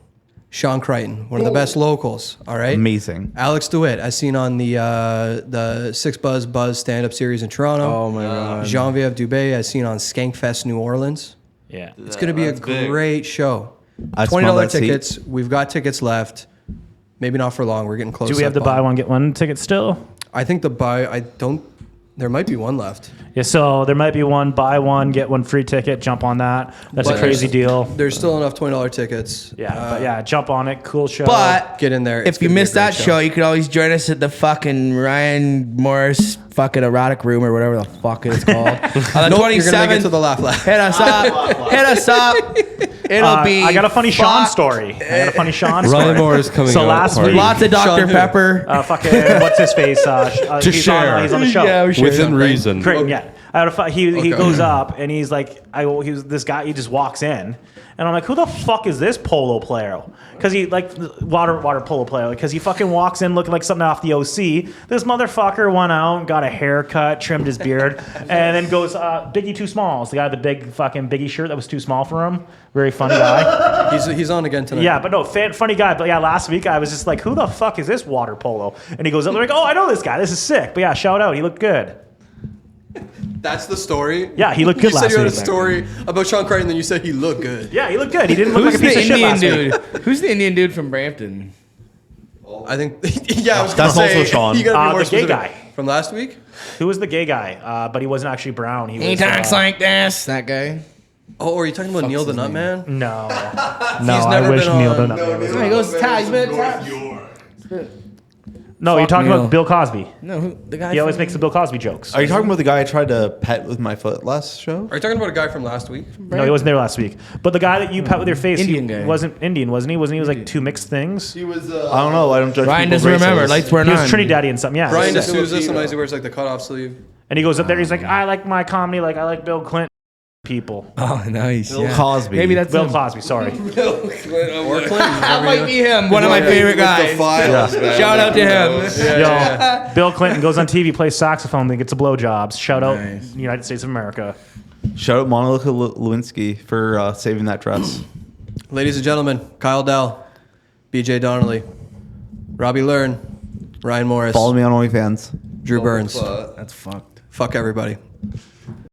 Sean Crichton, one of the best locals. All right. Amazing. Alex DeWitt, as seen on the Six Buzz stand-up series in Toronto. Oh my God. Genevieve Dubé, as seen on Skankfest New Orleans. Yeah. It's going to be a great show. I smell $20 that seat. tickets. We've got tickets left. Maybe not for long. We're getting close. Do we have the up buy on- one get one ticket still? I think the buy. I don't. There might be one left. Yeah, so there might be one buy one get one free ticket. Jump on that. That's But a crazy deal. There's still enough $20 tickets. Yeah, but yeah, jump on it. Cool show. But Get in there. It's if you gonna be a missed great that show, you could always join us at the fucking Ryan Morris fucking erotic room or whatever the fuck it's called. On the Nope, you're gonna make it 27th, to the Laugh Lab. hit us up. Hit us up. It'll be. I got a funny Sean fuck- story. I got a funny Sean story. Ryan Moore is coming So out last party. week, Lots of Dr. Sean who? Pepper. fucking what's his face? He's share. he's on the show. Yeah, we should. Within reason. Creighton, yeah. I had he Okay. goes up and he's like, this guy. He just walks in, and I'm like, who the fuck is this polo player? Because he like water polo player. Because he fucking walks in looking like something off the OC. This motherfucker went out and got a haircut, trimmed his beard, and then goes Biggie Too Small. It's the guy with the big fucking Biggie shirt that was too small for him. Very funny guy. He's on again tonight. Yeah, but no, funny guy. But yeah, last week I was just like, who the fuck is this water polo? And he goes up there like, oh, I know this guy. This is sick. But yeah, shout out. He looked good. That's the story. Yeah, he looked good You said last you had a week. story about Sean Crichton, then you said he looked good. Yeah, he looked good. He didn't look Who's like a piece the of shit Indian last week. dude? Who's the Indian dude from Brampton? I think. Yeah, I was gonna That's say, also Sean. You gotta be more The gay specific. guy. From last week. Who was the gay guy? But he wasn't actually brown. He was. He talks like this. That guy. Oh, are you talking about Neil the his name? Nutman? No. He's No, I never wish been Neil on- did No, not. He goes to Taz. No, you're talking Neil. about Bill Cosby. No, the guy. He always from- makes the Bill Cosby jokes. Are you talking about the guy I tried to pet with my foot last show? Are you talking about a guy from last week? No, he wasn't there last week. But the guy that you pet with your face, Indian he guy. wasn't Indian, wasn't he? Wasn't he? Was like two mixed things. He was. I don't know. I don't judge. Ryan people's doesn't remember. races. Lights weren't He was on. Trinidadian something. Yeah. Brian Sick. D'Souza, sometimes he wears like the cutoff sleeve. And he goes up there. He's like, I like my comedy. Like I like Bill Clinton people. Oh, nice. Bill yeah. Cosby. Maybe that's Bill him. Cosby. Sorry. Or Clinton. That might be him. One of my favorite guys. Shout out to him. Yo, Bill Clinton goes on TV, plays saxophone, then gets a blowjobs. Shout out Nice. United States of America. Shout out Monica Lewinsky for saving that dress. Ladies and gentlemen, Kyle Dell, BJ Donnelly, Robby Learn, Ryan Morris, Follow me on OnlyFans. Drew Burns. That's fucked. Fuck everybody.